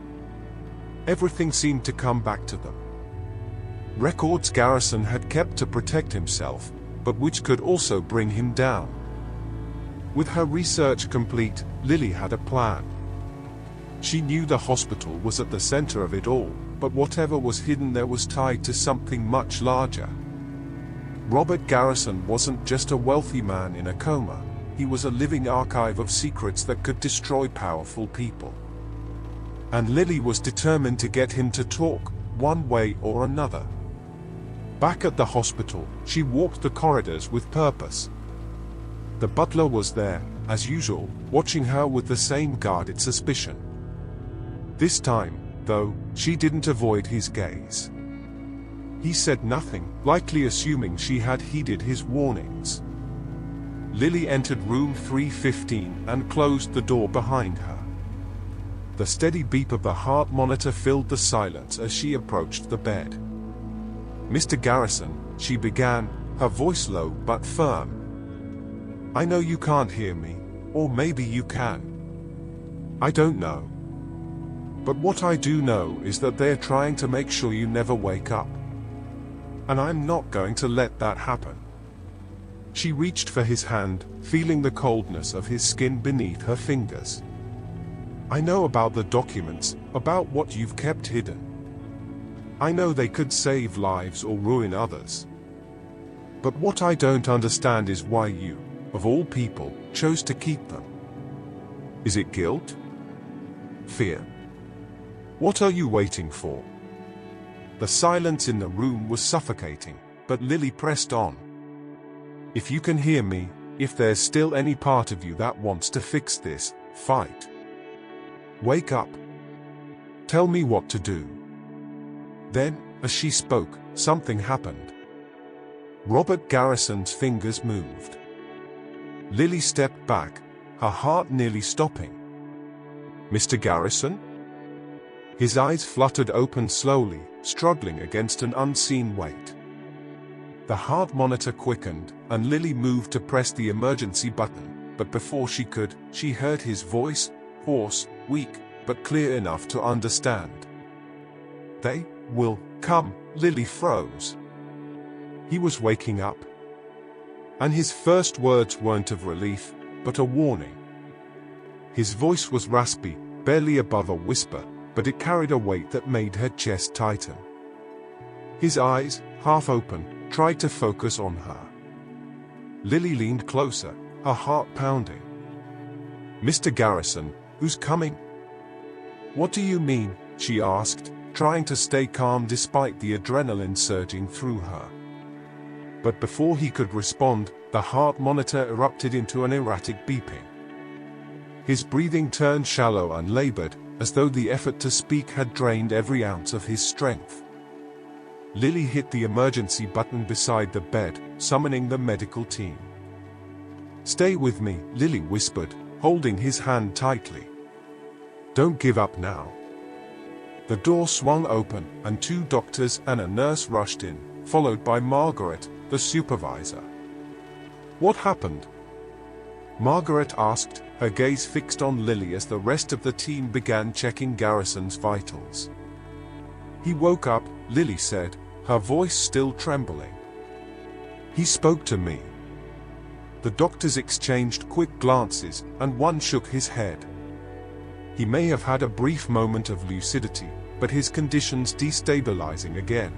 Everything seemed to come back to them. Records Garrison had kept to protect himself, but which could also bring him down. With her research complete, Lily had a plan. She knew the hospital was at the center of it all, but whatever was hidden there was tied to something much larger. Robert Garrison wasn't just a wealthy man in a coma, he was a living archive of secrets that could destroy powerful people. And Lily was determined to get him to talk, one way or another. Back at the hospital, she walked the corridors with purpose. The butler was there, as usual, watching her with the same guarded suspicion. This time, though, she didn't avoid his gaze. He said nothing, likely assuming she had heeded his warnings. Lily entered room 315 and closed the door behind her. The steady beep of the heart monitor filled the silence as she approached the bed. Mr. Garrison, she began, her voice low but firm. I know you can't hear me, or maybe you can. I don't know. But what I do know is that they're trying to make sure you never wake up. And I'm not going to let that happen. She reached for his hand, feeling the coldness of his skin beneath her fingers. I know about the documents, about what you've kept hidden. I know they could save lives or ruin others. But what I don't understand is why you, of all people, chose to keep them. Is it guilt? Fear? What are you waiting for? The silence in the room was suffocating, but Lily pressed on. If you can hear me, if there's still any part of you that wants to fix this, fight. Wake up. Tell me what to do. Then, as she spoke, something happened. Robert Garrison's fingers moved. Lily stepped back, her heart nearly stopping. Mr. Garrison? His eyes fluttered open slowly, struggling against an unseen weight. The heart monitor quickened, and Lily moved to press the emergency button, but before she could, she heard his voice, hoarse, weak, but clear enough to understand. They will come. Lily froze. He was waking up. And his first words weren't of relief, but a warning. His voice was raspy, barely above a whisper, but it carried a weight that made her chest tighten. His eyes, half open, tried to focus on her. Lily leaned closer, her heart pounding. Mr. Garrison, who's coming? What do you mean? She asked, trying to stay calm despite the adrenaline surging through her. But before he could respond, the heart monitor erupted into an erratic beeping. His breathing turned shallow and labored, as though the effort to speak had drained every ounce of his strength. Lily hit the emergency button beside the bed, summoning the medical team. Stay with me, Lily whispered, holding his hand tightly. Don't give up now. The door swung open, and 2 doctors and a nurse rushed in, followed by Margaret, the supervisor. What happened? Margaret asked, her gaze fixed on Lily as the rest of the team began checking Garrison's vitals. He woke up, Lily said, her voice still trembling. He spoke to me. The doctors exchanged quick glances, and one shook his head. He may have had a brief moment of lucidity, but his condition's destabilizing again.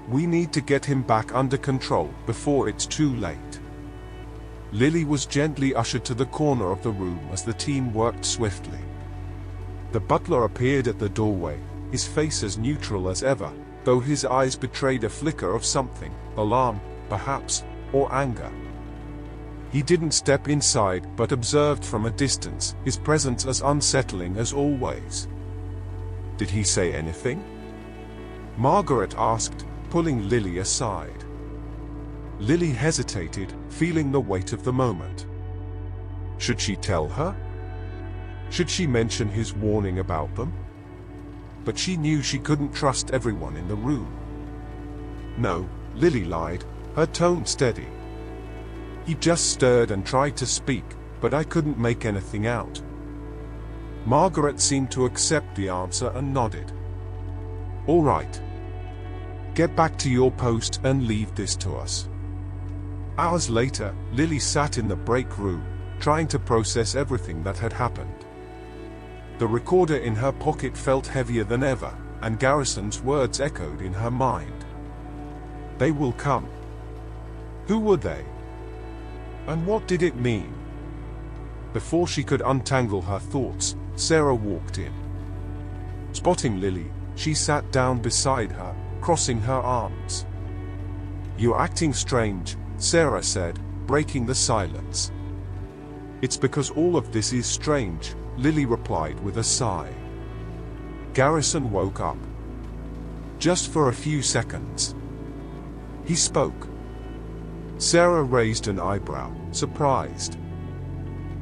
We need to get him back under control before it's too late. Lily was gently ushered to the corner of the room as the team worked swiftly. The butler appeared at the doorway, his face as neutral as ever, though his eyes betrayed a flicker of something, alarm, perhaps, or anger. He didn't step inside but observed from a distance, his presence as unsettling as always. Did he say anything? Margaret asked, pulling Lily aside. Lily hesitated, feeling the weight of the moment. Should she tell her? Should she mention his warning about them? But she knew she couldn't trust everyone in the room. No, Lily lied, her tone steady. He just stirred and tried to speak, but I couldn't make anything out. Margaret seemed to accept the answer and nodded. All right. Get back to your post and leave this to us. Hours later, Lily sat in the break room, trying to process everything that had happened. The recorder in her pocket felt heavier than ever, and Garrison's words echoed in her mind. They will come. Who were they? And what did it mean? Before she could untangle her thoughts, Sarah walked in. Spotting Lily, she sat down beside her, crossing her arms. You're acting strange, Sarah said, breaking the silence. It's because all of this is strange, Lily replied with a sigh. Garrison woke up. Just for a few seconds. He spoke. Sarah raised an eyebrow, surprised.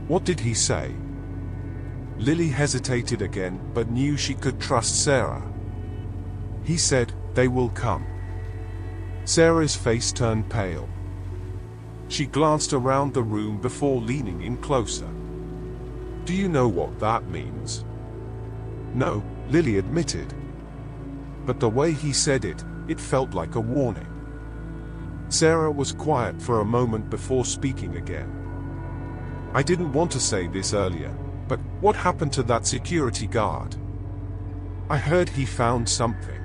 What did he say? Lily hesitated again, but knew she could trust Sarah. He said, they will come. Sarah's face turned pale. She glanced around the room before leaning in closer. Do you know what that means? No, Lily admitted. But the way he said it, it felt like a warning. Sarah was quiet for a moment before speaking again. I didn't want to say this earlier, but what happened to that security guard? I heard he found something.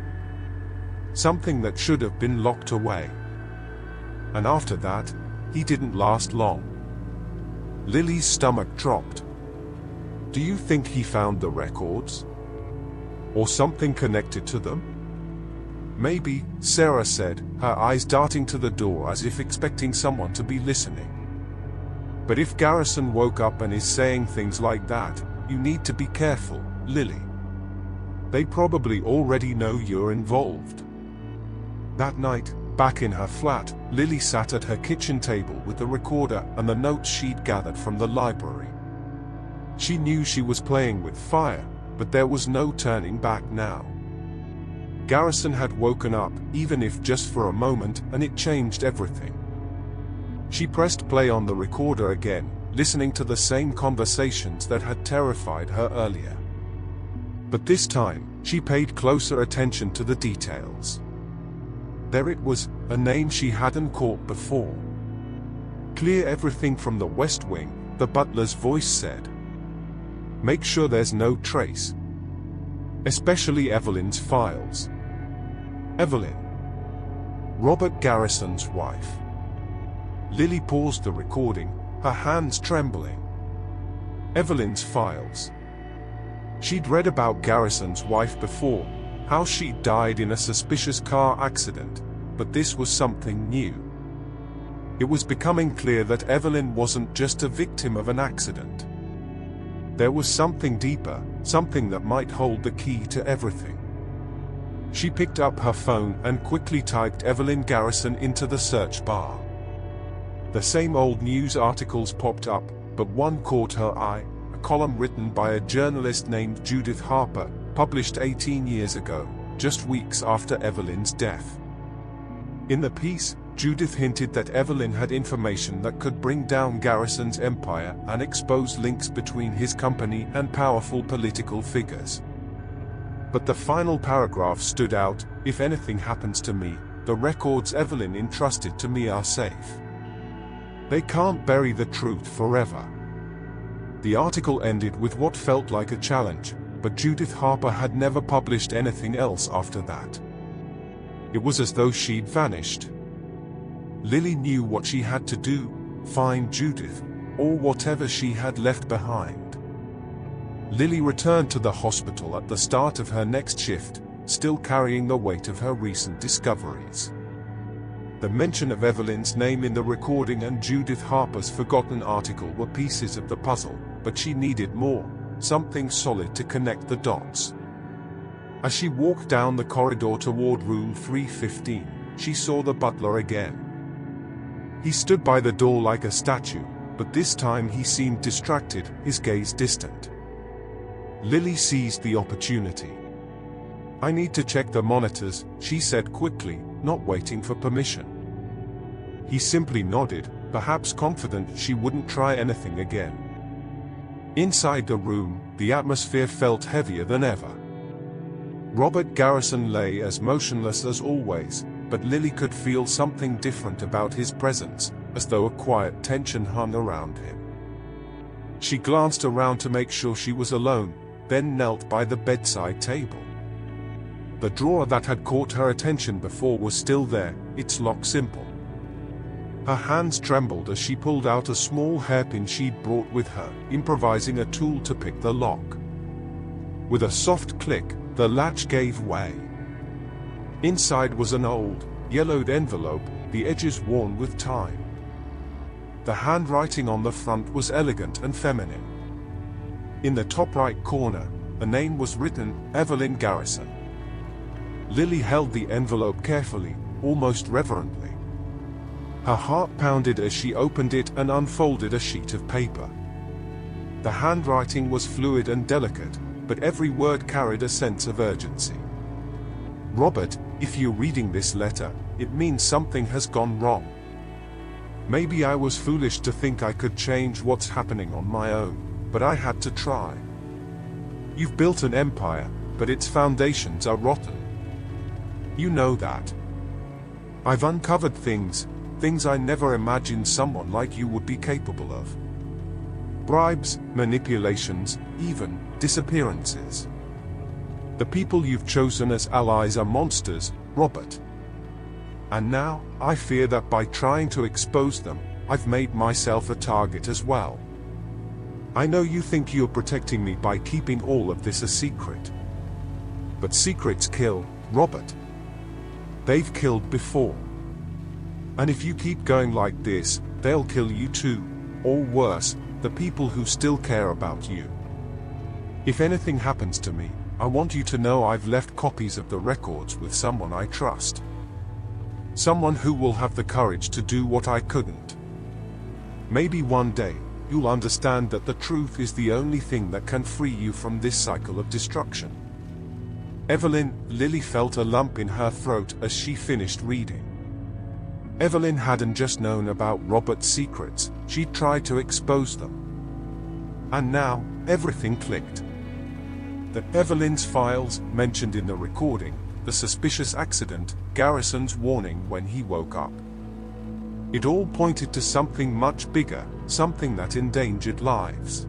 Something that should have been locked away. And after that, he didn't last long. Lily's stomach dropped. Do you think he found the records? Or something connected to them? Maybe, Sarah said, her eyes darting to the door as if expecting someone to be listening. But if Garrison woke up and is saying things like that, you need to be careful, Lily. They probably already know you're involved. That night, back in her flat, Lily sat at her kitchen table with the recorder and the notes she'd gathered from the library. She knew she was playing with fire, but there was no turning back now. Garrison had woken up, even if just for a moment, and it changed everything. She pressed play on the recorder again, listening to the same conversations that had terrified her earlier. But this time, she paid closer attention to the details. There it was, a name she hadn't caught before. Clear everything from the West Wing, the butler's voice said. Make sure there's no trace. Especially Evelyn's files. Evelyn. Robert Garrison's wife. Lily paused the recording, her hands trembling. Evelyn's files. She'd read about Garrison's wife before, how she died in a suspicious car accident, but this was something new. It was becoming clear that Evelyn wasn't just a victim of an accident. There was something deeper, something that might hold the key to everything. She picked up her phone and quickly typed Evelyn Garrison into the search bar. The same old news articles popped up, but one caught her eye, a column written by a journalist named Judith Harper, published 18 years ago, just weeks after Evelyn's death. In the piece, Judith hinted that Evelyn had information that could bring down Garrison's empire and expose links between his company and powerful political figures. But the final paragraph stood out: if anything happens to me, the records Evelyn entrusted to me are safe. They can't bury the truth forever. The article ended with what felt like a challenge, but Judith Harper had never published anything else after that. It was as though she'd vanished. Lily knew what she had to do: find Judith, or whatever she had left behind. Lily returned to the hospital at the start of her next shift, still carrying the weight of her recent discoveries. The mention of Evelyn's name in the recording and Judith Harper's forgotten article were pieces of the puzzle, but she needed more, something solid to connect the dots. As she walked down the corridor toward room 315, she saw the butler again. He stood by the door like a statue, but this time he seemed distracted, his gaze distant. Lily seized the opportunity. I need to check the monitors, she said quickly, not waiting for permission. He simply nodded, perhaps confident she wouldn't try anything again. Inside the room, the atmosphere felt heavier than ever. Robert Garrison lay as motionless as always, but Lily could feel something different about his presence, as though a quiet tension hung around him. She glanced around to make sure she was alone, then knelt by the bedside table. The drawer that had caught her attention before was still there, its lock simple. Her hands trembled as she pulled out a small hairpin she'd brought with her, improvising a tool to pick the lock. With a soft click, the latch gave way. Inside was an old, yellowed envelope, the edges worn with time. The handwriting on the front was elegant and feminine. In the top right corner, a name was written, Evelyn Garrison. Lily held the envelope carefully, almost reverently. Her heart pounded as she opened it and unfolded a sheet of paper. The handwriting was fluid and delicate, but every word carried a sense of urgency. Robert, if you're reading this letter, it means something has gone wrong. Maybe I was foolish to think I could change what's happening on my own, but I had to try. You've built an empire, but its foundations are rotten. You know that. I've uncovered things I never imagined someone like you would be capable of. Bribes, manipulations, even disappearances. The people you've chosen as allies are monsters, Robert. And now, I fear that by trying to expose them, I've made myself a target as well. I know you think you're protecting me by keeping all of this a secret. But secrets kill, Robert. They've killed before. And if you keep going like this, they'll kill you too, or worse, the people who still care about you. If anything happens to me, I want you to know I've left copies of the records with someone I trust. Someone who will have the courage to do what I couldn't. Maybe one day, you'll understand that the truth is the only thing that can free you from this cycle of destruction. Evelyn, Lily felt a lump in her throat as she finished reading. Evelyn hadn't just known about Robert's secrets, she'd tried to expose them. And now, everything clicked. The Evelyn's files, mentioned in the recording, the suspicious accident, Garrison's warning when he woke up. It all pointed to something much bigger, something that endangered lives.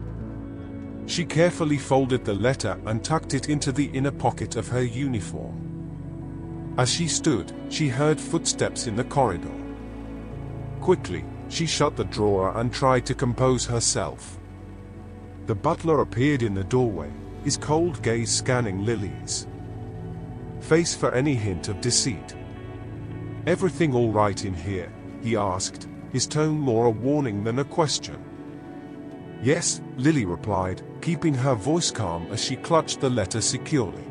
She carefully folded the letter and tucked it into the inner pocket of her uniform. As she stood, she heard footsteps in the corridor. Quickly, she shut the drawer and tried to compose herself. The butler appeared in the doorway, his cold gaze scanning Lily's face for any hint of deceit. "Everything all right in here?" he asked, his tone more a warning than a question. "Yes," Lily replied, keeping her voice calm as she clutched the letter securely.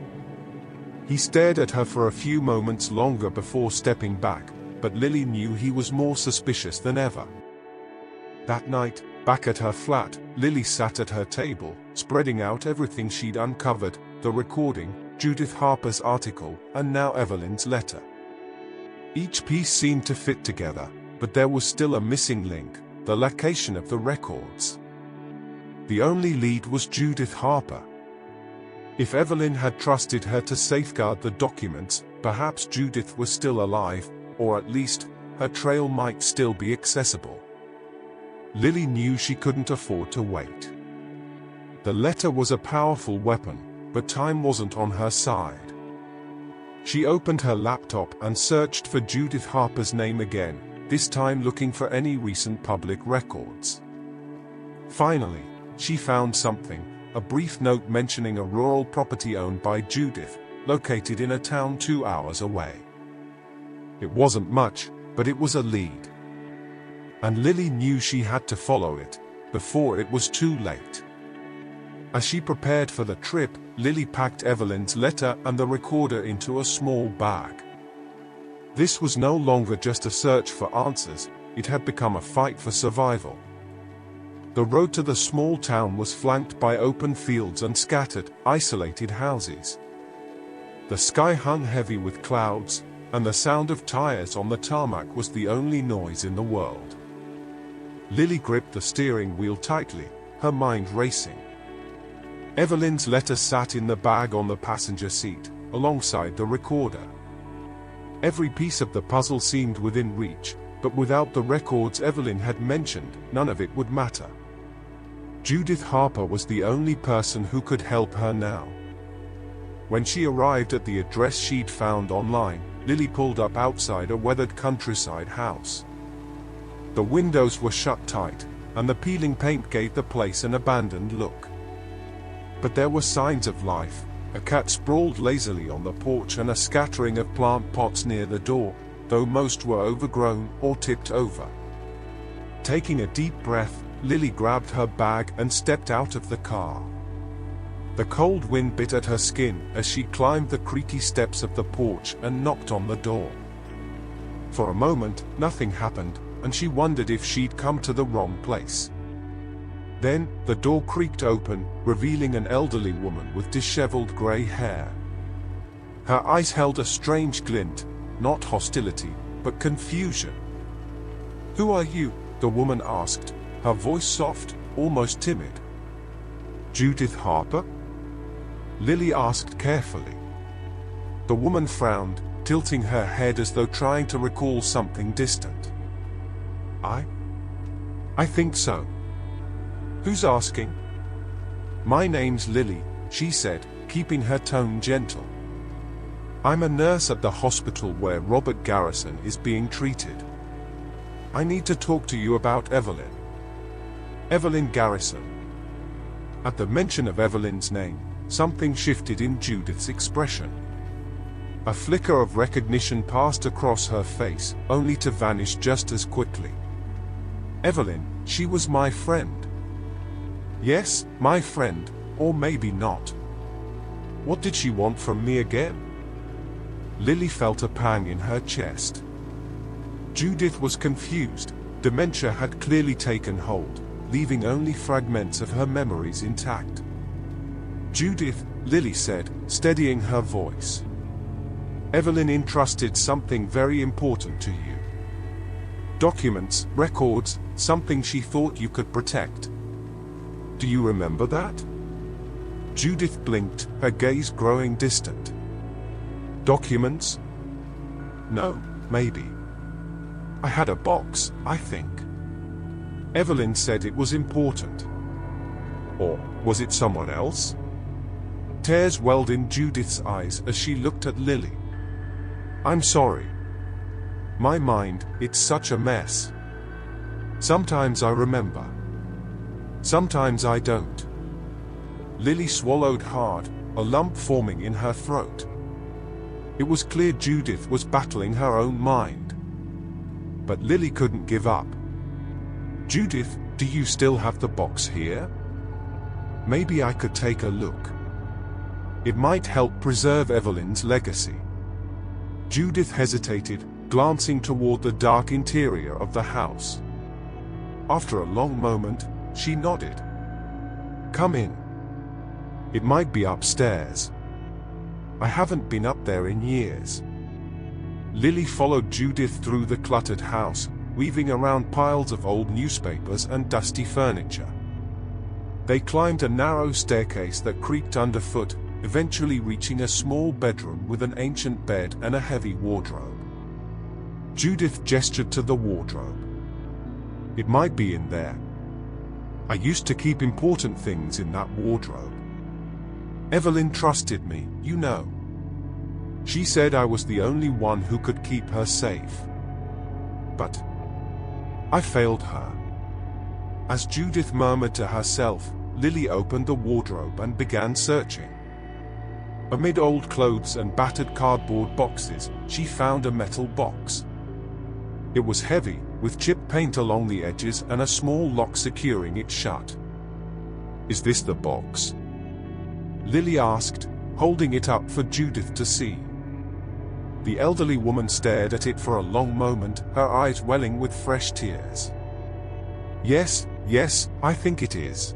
He stared at her for a few moments longer before stepping back, but Lily knew he was more suspicious than ever. That night, back at her flat, Lily sat at her table, spreading out everything she'd uncovered, the recording, Judith Harper's article, and now Evelyn's letter. Each piece seemed to fit together, but there was still a missing link, the location of the records. The only lead was Judith Harper. If Evelyn had trusted her to safeguard the documents, perhaps Judith was still alive, or at least, her trail might still be accessible. Lily knew she couldn't afford to wait. The letter was a powerful weapon, but time wasn't on her side. She opened her laptop and searched for Judith Harper's name again, this time looking for any recent public records. Finally, she found something, a brief note mentioning a rural property owned by Judith, located in a town 2 hours away. It wasn't much, but it was a lead. And Lily knew she had to follow it, before it was too late. As she prepared for the trip, Lily packed Evelyn's letter and the recorder into a small bag. This was no longer just a search for answers, it had become a fight for survival. The road to the small town was flanked by open fields and scattered, isolated houses. The sky hung heavy with clouds, and the sound of tires on the tarmac was the only noise in the world. Lily gripped the steering wheel tightly, her mind racing. Evelyn's letter sat in the bag on the passenger seat, alongside the recorder. Every piece of the puzzle seemed within reach, but without the records Evelyn had mentioned, none of it would matter. Judith Harper was the only person who could help her now. When she arrived at the address she'd found online, Lily pulled up outside a weathered countryside house. The windows were shut tight, and the peeling paint gave the place an abandoned look. But there were signs of life. A cat sprawled lazily on the porch and a scattering of plant pots near the door, though most were overgrown or tipped over. Taking a deep breath, Lily grabbed her bag and stepped out of the car. The cold wind bit at her skin as she climbed the creaky steps of the porch and knocked on the door. For a moment, nothing happened, and she wondered if she'd come to the wrong place. Then, the door creaked open, revealing an elderly woman with disheveled gray hair. Her eyes held a strange glint, not hostility, but confusion. "Who are you?" the woman asked, her voice soft, almost timid. "Judith Harper?" Lily asked carefully. The woman frowned, tilting her head as though trying to recall something distant. I think so. Who's asking? My name's Lily, she said, keeping her tone gentle. I'm a nurse at the hospital where Robert Garrison is being treated. I need to talk to you about Evelyn. Evelyn Garrison. At the mention of Evelyn's name, something shifted in Judith's expression. A flicker of recognition passed across her face, only to vanish just as quickly. Evelyn, she was my friend. Yes, my friend, or maybe not. What did she want from me again? Lily felt a pang in her chest. Judith was confused. Dementia had clearly taken hold, leaving only fragments of her memories intact. Judith, Lily said, steadying her voice. Evelyn entrusted something very important to you. Documents, records, something she thought you could protect. Do you remember that? Judith blinked, her gaze growing distant. Documents? No, maybe. I had a box, I think. Evelyn said it was important. Or was it someone else? Tears welled in Judith's eyes as she looked at Lily. I'm sorry. My mind, it's such a mess. Sometimes I remember. Sometimes I don't. Lily swallowed hard, a lump forming in her throat. It was clear Judith was battling her own mind. But Lily couldn't give up. Judith, do you still have the box here? Maybe I could take a look. It might help preserve Evelyn's legacy. Judith hesitated, glancing toward the dark interior of the house. After a long moment, she nodded. Come in. It might be upstairs. I haven't been up there in years. Lily followed Judith through the cluttered house, weaving around piles of old newspapers and dusty furniture. They climbed a narrow staircase that creaked underfoot, eventually reaching a small bedroom with an ancient bed and a heavy wardrobe. Judith gestured to the wardrobe. It might be in there. I used to keep important things in that wardrobe. Evelyn trusted me, you know. She said I was the only one who could keep her safe. But I failed her. As Judith murmured to herself, Lily opened the wardrobe and began searching. Amid old clothes and battered cardboard boxes, she found a metal box. It was heavy, with chipped paint along the edges and a small lock securing it shut. Is this the box? Lily asked, holding it up for Judith to see. The elderly woman stared at it for a long moment, her eyes welling with fresh tears. Yes, I think it is.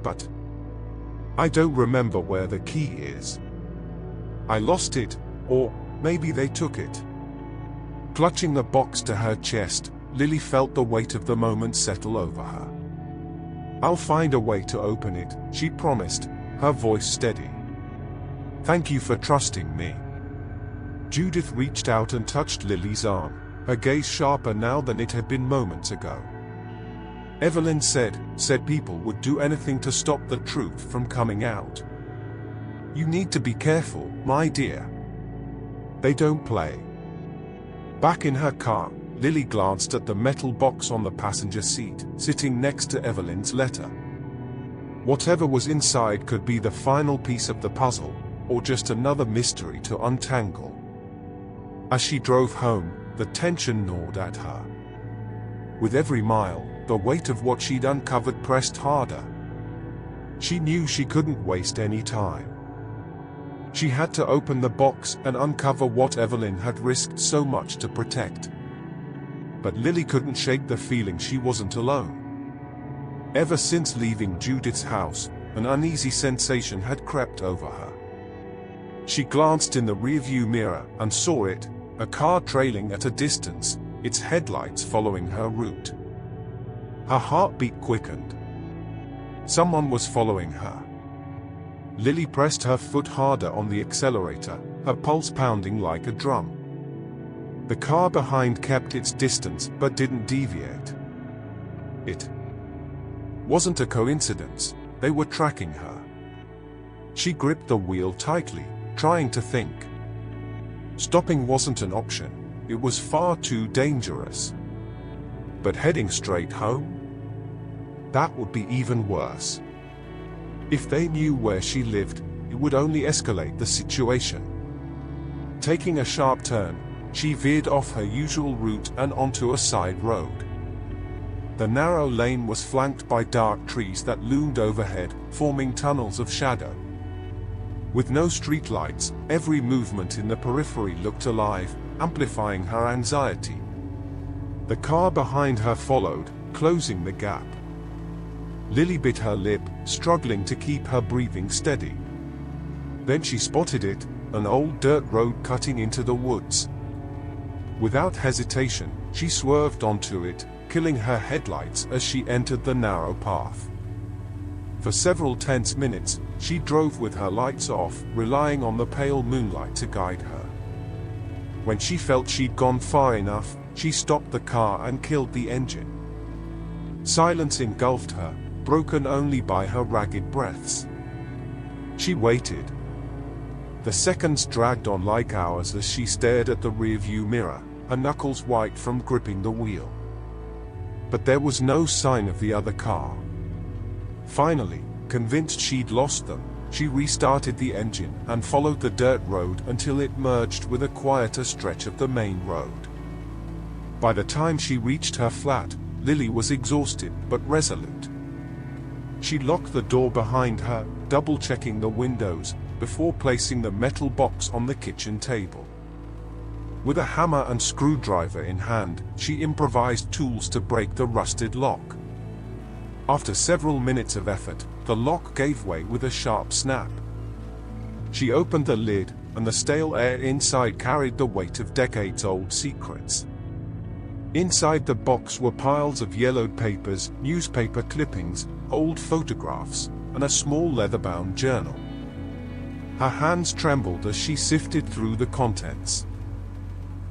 But I don't remember where the key is. I lost it, or maybe they took it. Clutching the box to her chest, Lily felt the weight of the moment settle over her. I'll find a way to open it, she promised, her voice steady. Thank you for trusting me. Judith reached out and touched Lily's arm, her gaze sharper now than it had been moments ago. Evelyn said people would do anything to stop the truth from coming out. You need to be careful, my dear. They don't play. Back in her car, Lily glanced at the metal box on the passenger seat, sitting next to Evelyn's letter. Whatever was inside could be the final piece of the puzzle, or just another mystery to untangle. As she drove home, the tension gnawed at her. With every mile, the weight of what she'd uncovered pressed harder. She knew she couldn't waste any time. She had to open the box and uncover what Evelyn had risked so much to protect. But Lily couldn't shake the feeling she wasn't alone. Ever since leaving Judith's house, an uneasy sensation had crept over her. She glanced in the rearview mirror and saw it, a car trailing at a distance, its headlights following her route. Her heartbeat quickened. Someone was following her. Lily pressed her foot harder on the accelerator, her pulse pounding like a drum. The car behind kept its distance but didn't deviate. It wasn't a coincidence, they were tracking her. She gripped the wheel tightly, trying to think. Stopping wasn't an option, it was far too dangerous. But heading straight home? That would be even worse. If they knew where she lived, it would only escalate the situation. Taking a sharp turn, she veered off her usual route and onto a side road. The narrow lane was flanked by dark trees that loomed overhead, forming tunnels of shadow. With no streetlights, every movement in the periphery looked alive, amplifying her anxiety. The car behind her followed, closing the gap. Lily bit her lip, struggling to keep her breathing steady. Then she spotted it, an old dirt road cutting into the woods. Without hesitation, she swerved onto it, killing her headlights as she entered the narrow path. For several tense minutes, she drove with her lights off, relying on the pale moonlight to guide her. When she felt she'd gone far enough, she stopped the car and killed the engine. Silence engulfed her, broken only by her ragged breaths. She waited. The seconds dragged on like hours as she stared at the rearview mirror, her knuckles white from gripping the wheel. But there was no sign of the other car. Finally, convinced she'd lost them, she restarted the engine and followed the dirt road until it merged with a quieter stretch of the main road. By the time she reached her flat, Lily was exhausted but resolute. She locked the door behind her, double-checking the windows, before placing the metal box on the kitchen table. With a hammer and screwdriver in hand, she improvised tools to break the rusted lock. After several minutes of effort, the lock gave way with a sharp snap. She opened the lid, and the stale air inside carried the weight of decades-old secrets. Inside the box were piles of yellowed papers, newspaper clippings, old photographs, and a small leather-bound journal. Her hands trembled as she sifted through the contents.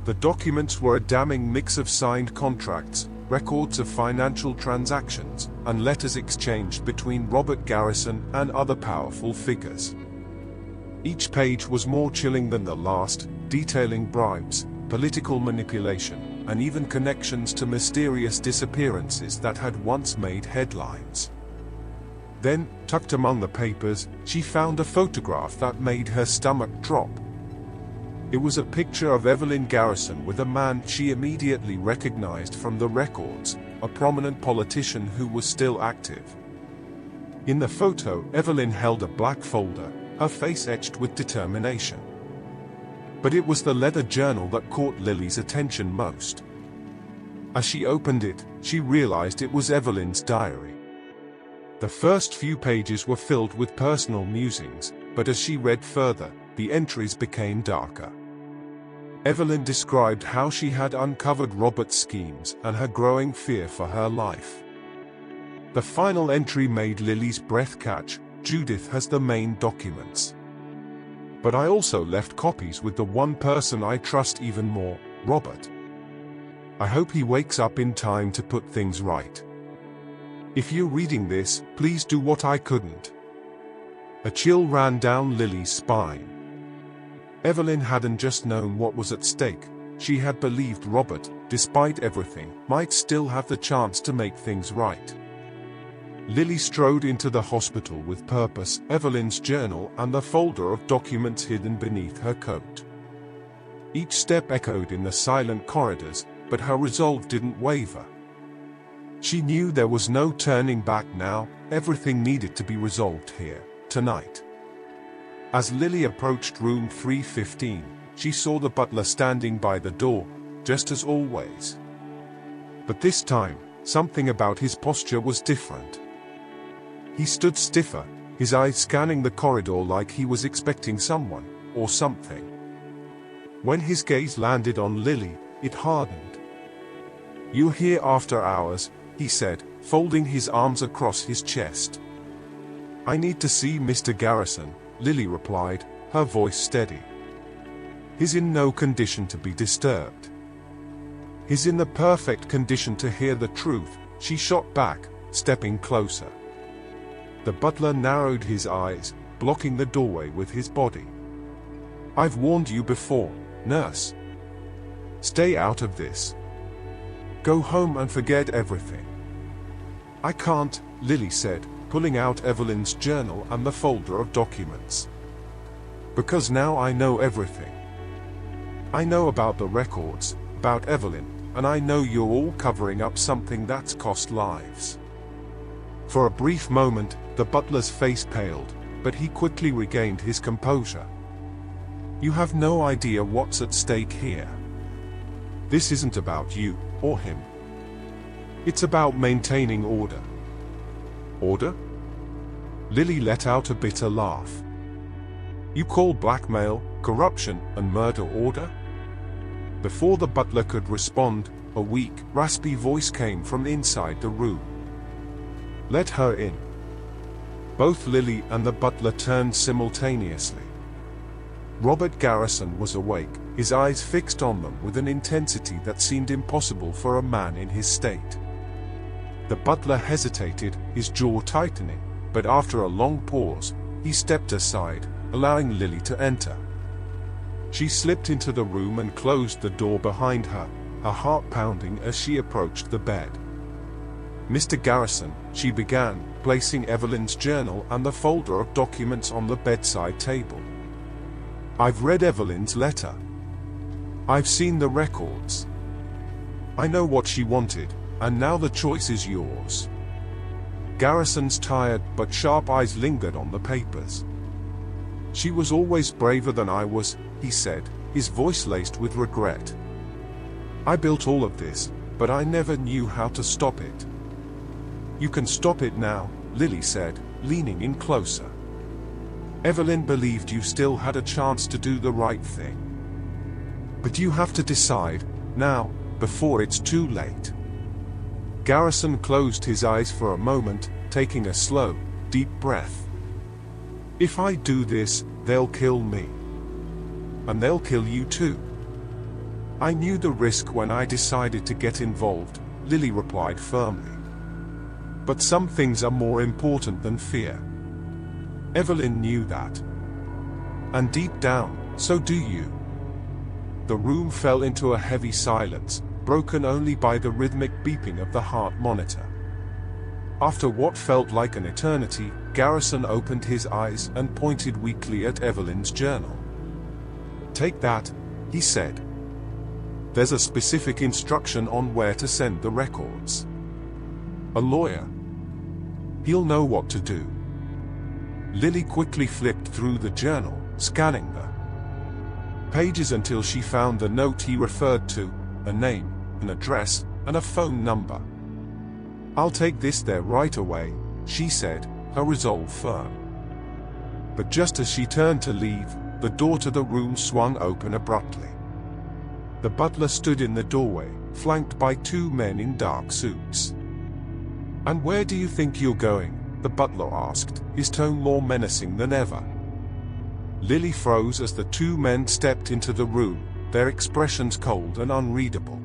The documents were a damning mix of signed contracts, records of financial transactions, and letters exchanged between Robert Garrison and other powerful figures. Each page was more chilling than the last, detailing bribes, political manipulation, and even connections to mysterious disappearances that had once made headlines. Then, tucked among the papers, she found a photograph that made her stomach drop. It was a picture of Evelyn Garrison with a man she immediately recognized from the records, a prominent politician who was still active. In the photo, Evelyn held a black folder, her face etched with determination. But it was the leather journal that caught Lily's attention most. As she opened it, she realized it was Evelyn's diary. The first few pages were filled with personal musings, but as she read further, the entries became darker. Evelyn described how she had uncovered Robert's schemes and her growing fear for her life. The final entry made Lily's breath catch. Judith has the main documents. But I also left copies with the one person I trust even more, Robert. I hope he wakes up in time to put things right. If you're reading this, please do what I couldn't. A chill ran down Lily's spine. Evelyn hadn't just known what was at stake, she had believed Robert, despite everything, might still have the chance to make things right. Lily strode into the hospital with purpose, Evelyn's journal and the folder of documents hidden beneath her coat. Each step echoed in the silent corridors, but her resolve didn't waver. She knew there was no turning back now, everything needed to be resolved here, tonight. As Lily approached room 315, she saw the butler standing by the door, just as always. But this time, something about his posture was different. He stood stiffer, his eyes scanning the corridor like he was expecting someone, or something. When his gaze landed on Lily, it hardened. "You're here after hours," he said, folding his arms across his chest. "I need to see Mr. Garrison, Lily replied, her voice steady. "He's in no condition to be disturbed." "He's in the perfect condition to hear the truth," she shot back, stepping closer. The butler narrowed his eyes, blocking the doorway with his body. "I've warned you before, nurse. Stay out of this. Go home and forget everything." "I can't," Lily said, pulling out Evelyn's journal and the folder of documents. "Because now I know everything. I know about the records, about Evelyn, and I know you're all covering up something that's cost lives." For a brief moment, the butler's face paled, but he quickly regained his composure. "You have no idea what's at stake here. This isn't about you, or him. It's about maintaining order." "Order?" Lily let out a bitter laugh. "You call blackmail, corruption, and murder order?" Before the butler could respond, a weak, raspy voice came from inside the room. "Let her in." Both Lily and the butler turned simultaneously. Robert Garrison was awake, his eyes fixed on them with an intensity that seemed impossible for a man in his state. The butler hesitated, his jaw tightening, but after a long pause, he stepped aside, allowing Lily to enter. She slipped into the room and closed the door behind her, her heart pounding as she approached the bed. "Mr. Garrison," she began, placing Evelyn's journal and the folder of documents on the bedside table. "I've read Evelyn's letter. I've seen the records. I know what she wanted, and now the choice is yours." Garrison's tired but sharp eyes lingered on the papers. "She was always braver than I was," he said, his voice laced with regret. "I built all of this, but I never knew how to stop it." "You can stop it now," Lily said, leaning in closer. "Evelyn believed you still had a chance to do the right thing. But you have to decide, now, before it's too late." Garrison closed his eyes for a moment, taking a slow, deep breath. "If I do this, they'll kill me. And they'll kill you too." "I knew the risk when I decided to get involved," Lily replied firmly. "But some things are more important than fear. Evelyn knew that. And deep down, so do you." The room fell into a heavy silence, broken only by the rhythmic beeping of the heart monitor. After what felt like an eternity, Garrison opened his eyes and pointed weakly at Evelyn's journal. "Take that," he said. "There's a specific instruction on where to send the records. A lawyer. He'll know what to do." Lily quickly flipped through the journal, scanning the pages until she found the note he referred to, a name, an address, and a phone number. "I'll take this there right away," she said, her resolve firm. But just as she turned to leave, the door to the room swung open abruptly. The butler stood in the doorway, flanked by two men in dark suits. "And where do you think you're going?" the butler asked, his tone more menacing than ever. Lily froze as the two men stepped into the room, their expressions cold and unreadable.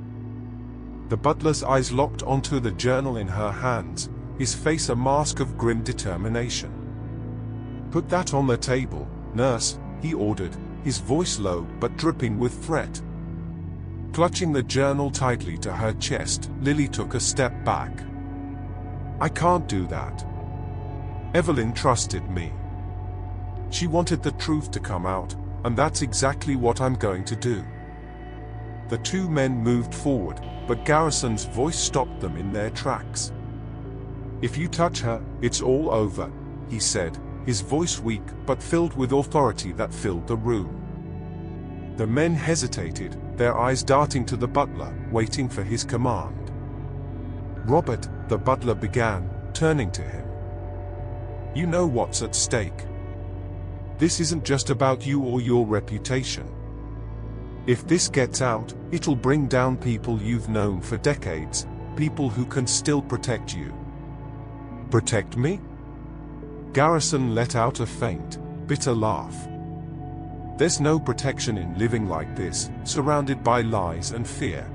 The butler's eyes locked onto the journal in her hands, his face a mask of grim determination. "Put that on the table, nurse," he ordered, his voice low but dripping with threat. Clutching the journal tightly to her chest, Lily took a step back. "I can't do that. Evelyn trusted me. She wanted the truth to come out, and that's exactly what I'm going to do." The two men moved forward, but Garrison's voice stopped them in their tracks. "If you touch her, it's all over," he said, his voice weak but filled with authority that filled the room. The men hesitated, their eyes darting to the butler, waiting for his command. "Robert," the butler began, turning to him. "You know what's at stake. This isn't just about you or your reputation. If this gets out, it'll bring down people you've known for decades, people who can still protect you." "Protect me?" Garrison let out a faint, bitter laugh. There's no protection in living like this, surrounded by lies and fear.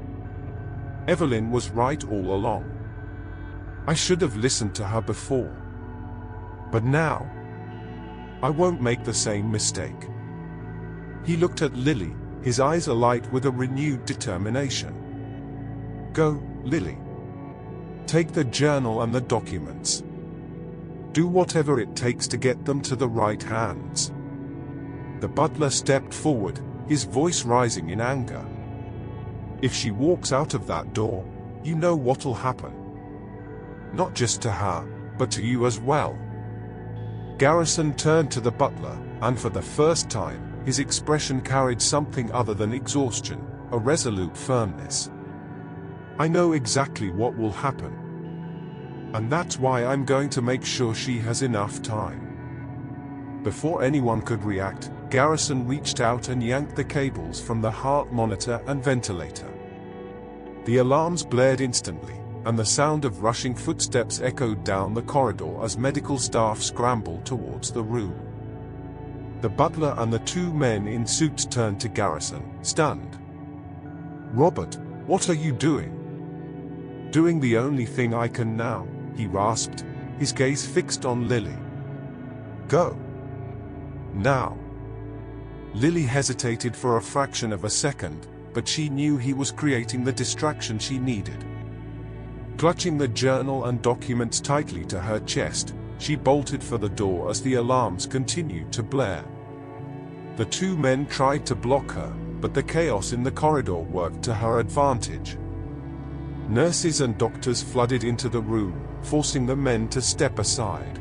Evelyn was right all along. I should have listened to her before. But now, I won't make the same mistake. He looked at Lily, his eyes alight with a renewed determination. Go, Lily. Take the journal and the documents. Do whatever it takes to get them to the right hands. The butler stepped forward, his voice rising in anger. If she walks out of that door, you know what'll happen. Not just to her, but to you as well. Garrison turned to the butler, and for the first time, his expression carried something other than exhaustion, a resolute firmness. I know exactly what will happen. And that's why I'm going to make sure she has enough time. Before anyone could react, Garrison reached out and yanked the cables from the heart monitor and ventilator. The alarms blared instantly, and the sound of rushing footsteps echoed down the corridor as medical staff scrambled towards the room. The butler and the two men in suits turned to Garrison, stunned. Robert, what are you doing? Doing the only thing I can now, he rasped, his gaze fixed on Lily. Go. Now. Lily hesitated for a fraction of a second, but she knew he was creating the distraction she needed. Clutching the journal and documents tightly to her chest, she bolted for the door as the alarms continued to blare. The two men tried to block her, but the chaos in the corridor worked to her advantage. Nurses and doctors flooded into the room, forcing the men to step aside.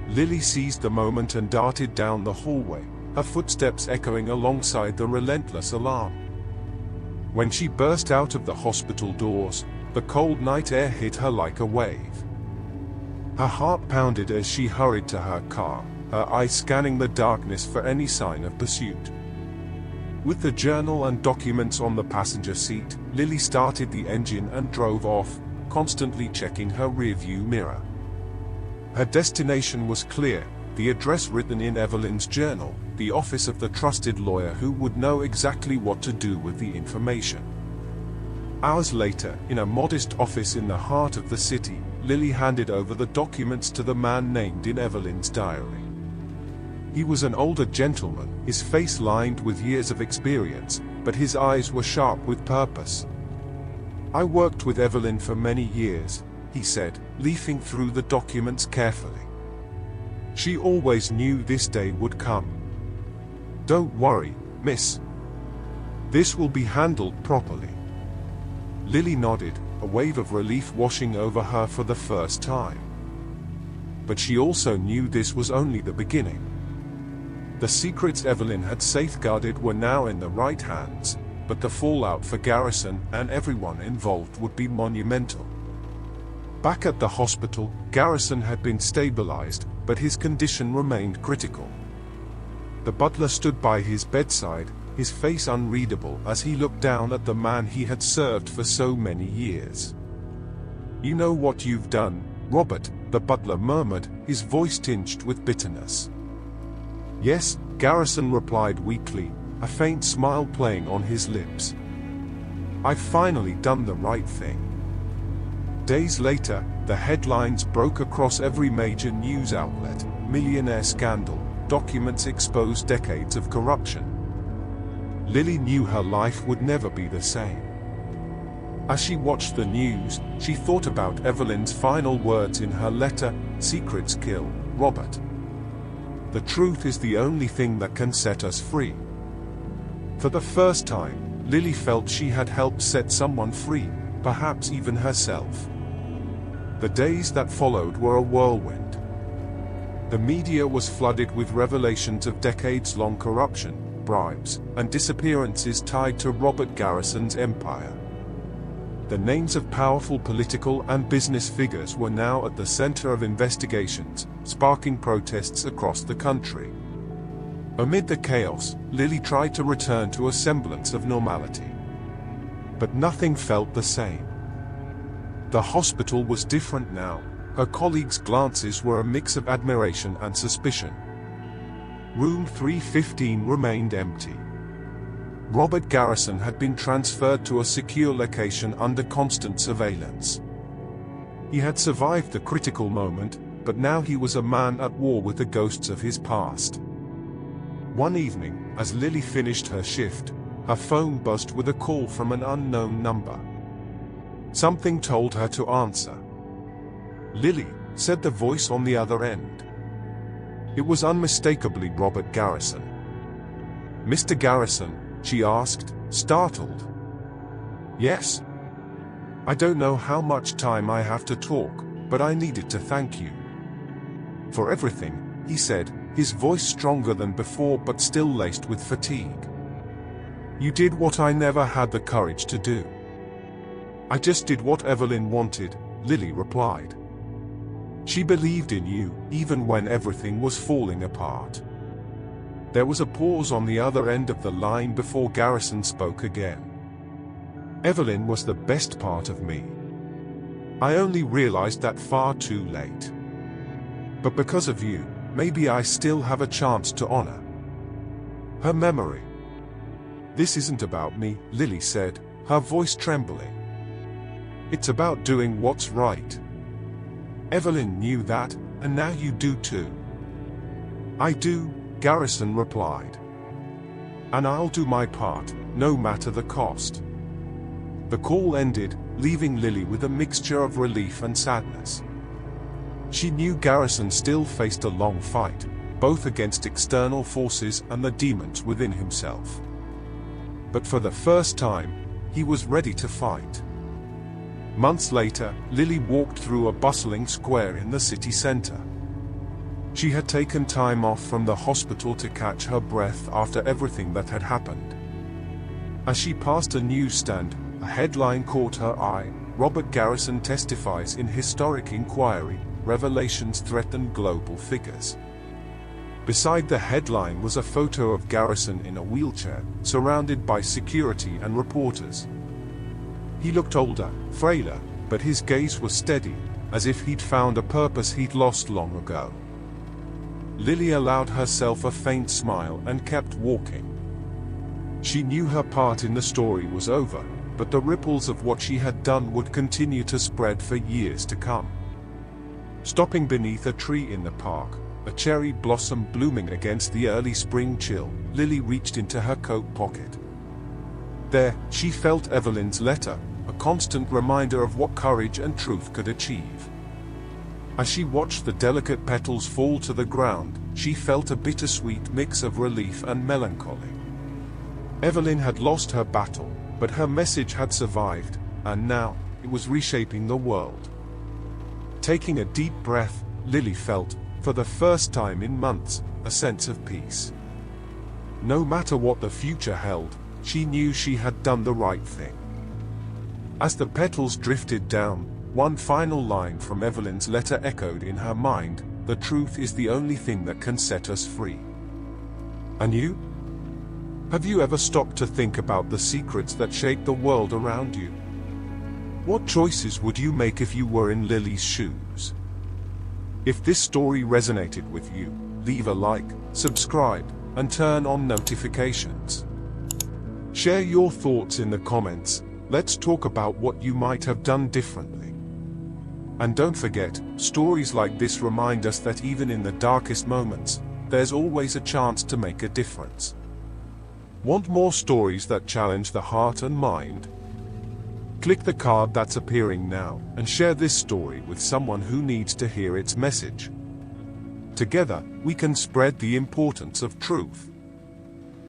Lily seized the moment and darted down the hallway, her footsteps echoing alongside the relentless alarm. When she burst out of the hospital doors, the cold night air hit her like a wave. Her heart pounded as she hurried to her car, her eyes scanning the darkness for any sign of pursuit. With the journal and documents on the passenger seat, Lily started the engine and drove off, constantly checking her rearview mirror. Her destination was clear, the address written in Evelyn's journal, the office of the trusted lawyer who would know exactly what to do with the information. Hours later, in a modest office in the heart of the city, Lily handed over the documents to the man named in Evelyn's diary. He was an older gentleman, his face lined with years of experience, but his eyes were sharp with purpose. I worked with Evelyn for many years, he said, leafing through the documents carefully. She always knew this day would come. Don't worry, miss. This will be handled properly. Lily nodded, a wave of relief washing over her for the first time. But she also knew this was only the beginning. The secrets Evelyn had safeguarded were now in the right hands, but the fallout for Garrison and everyone involved would be monumental. Back at the hospital, Garrison had been stabilized, but his condition remained critical. The butler stood by his bedside, his face unreadable as he looked down at the man he had served for so many years. You know what you've done, Robert, the butler murmured, his voice tinged with bitterness. Yes, Garrison replied weakly, a faint smile playing on his lips. I've finally done the right thing. Days later, the headlines broke across every major news outlet. Millionaire scandal, documents expose decades of corruption. Lily knew her life would never be the same. As she watched the news, she thought about Evelyn's final words in her letter, "Secrets kill, Robert. The truth is the only thing that can set us free." For the first time, Lily felt she had helped set someone free, perhaps even herself. The days that followed were a whirlwind. The media was flooded with revelations of decades-long corruption, bribes, and disappearances tied to Robert Garrison's empire. The names of powerful political and business figures were now at the center of investigations, sparking protests across the country. Amid the chaos, Lily tried to return to a semblance of normality. But nothing felt the same. The hospital was different now. Her colleagues' glances were a mix of admiration and suspicion. Room 315 remained empty. Robert Garrison had been transferred to a secure location under constant surveillance. He had survived the critical moment, but now he was a man at war with the ghosts of his past. One evening, as Lily finished her shift, her phone buzzed with a call from an unknown number. Something told her to answer. "Lily," said the voice on the other end. It was unmistakably Robert Garrison. "Mr. Garrison?" she asked, startled. "Yes. I don't know how much time I have to talk, but I needed to thank you for everything," he said, his voice stronger than before but still laced with fatigue. "You did what I never had the courage to do." "I just did what Evelyn wanted," Lily replied. "She believed in you, even when everything was falling apart." There was a pause on the other end of the line before Garrison spoke again. "Evelyn was the best part of me. I only realized that far too late. But because of you, maybe I still have a chance to honor her memory." "This isn't about me," Lily said, her voice trembling. "It's about doing what's right. Evelyn knew that, and now you do too." "I do," Garrison replied. "And I'll do my part, no matter the cost." The call ended, leaving Lily with a mixture of relief and sadness. She knew Garrison still faced a long fight, both against external forces and the demons within himself. But for the first time, he was ready to fight. Months later, Lily walked through a bustling square in the city center. She had taken time off from the hospital to catch her breath after everything that had happened. As she passed a newsstand, a headline caught her eye: "Robert Garrison testifies in historic inquiry, revelations threaten global figures." Beside the headline was a photo of Garrison in a wheelchair, surrounded by security and reporters. He looked older, frailer, but his gaze was steady, as if he'd found a purpose he'd lost long ago. Lily allowed herself a faint smile and kept walking. She knew her part in the story was over, but the ripples of what she had done would continue to spread for years to come. Stopping beneath a tree in the park, a cherry blossom blooming against the early spring chill, Lily reached into her coat pocket. There, she felt Evelyn's letter, a constant reminder of what courage and truth could achieve. As she watched the delicate petals fall to the ground, she felt a bittersweet mix of relief and melancholy. Evelyn had lost her battle, but her message had survived, and now, it was reshaping the world. Taking a deep breath, Lily felt, for the first time in months, a sense of peace. No matter what the future held, she knew she had done the right thing. As the petals drifted down, one final line from Evelyn's letter echoed in her mind: "The truth is the only thing that can set us free." And you? Have you ever stopped to think about the secrets that shape the world around you? What choices would you make if you were in Lily's shoes? If this story resonated with you, leave a like, subscribe, and turn on notifications. Share your thoughts in the comments. Let's talk about what you might have done differently. And don't forget, stories like this remind us that even in the darkest moments, there's always a chance to make a difference. Want more stories that challenge the heart and mind? Click the card that's appearing now, and share this story with someone who needs to hear its message. Together, we can spread the importance of truth.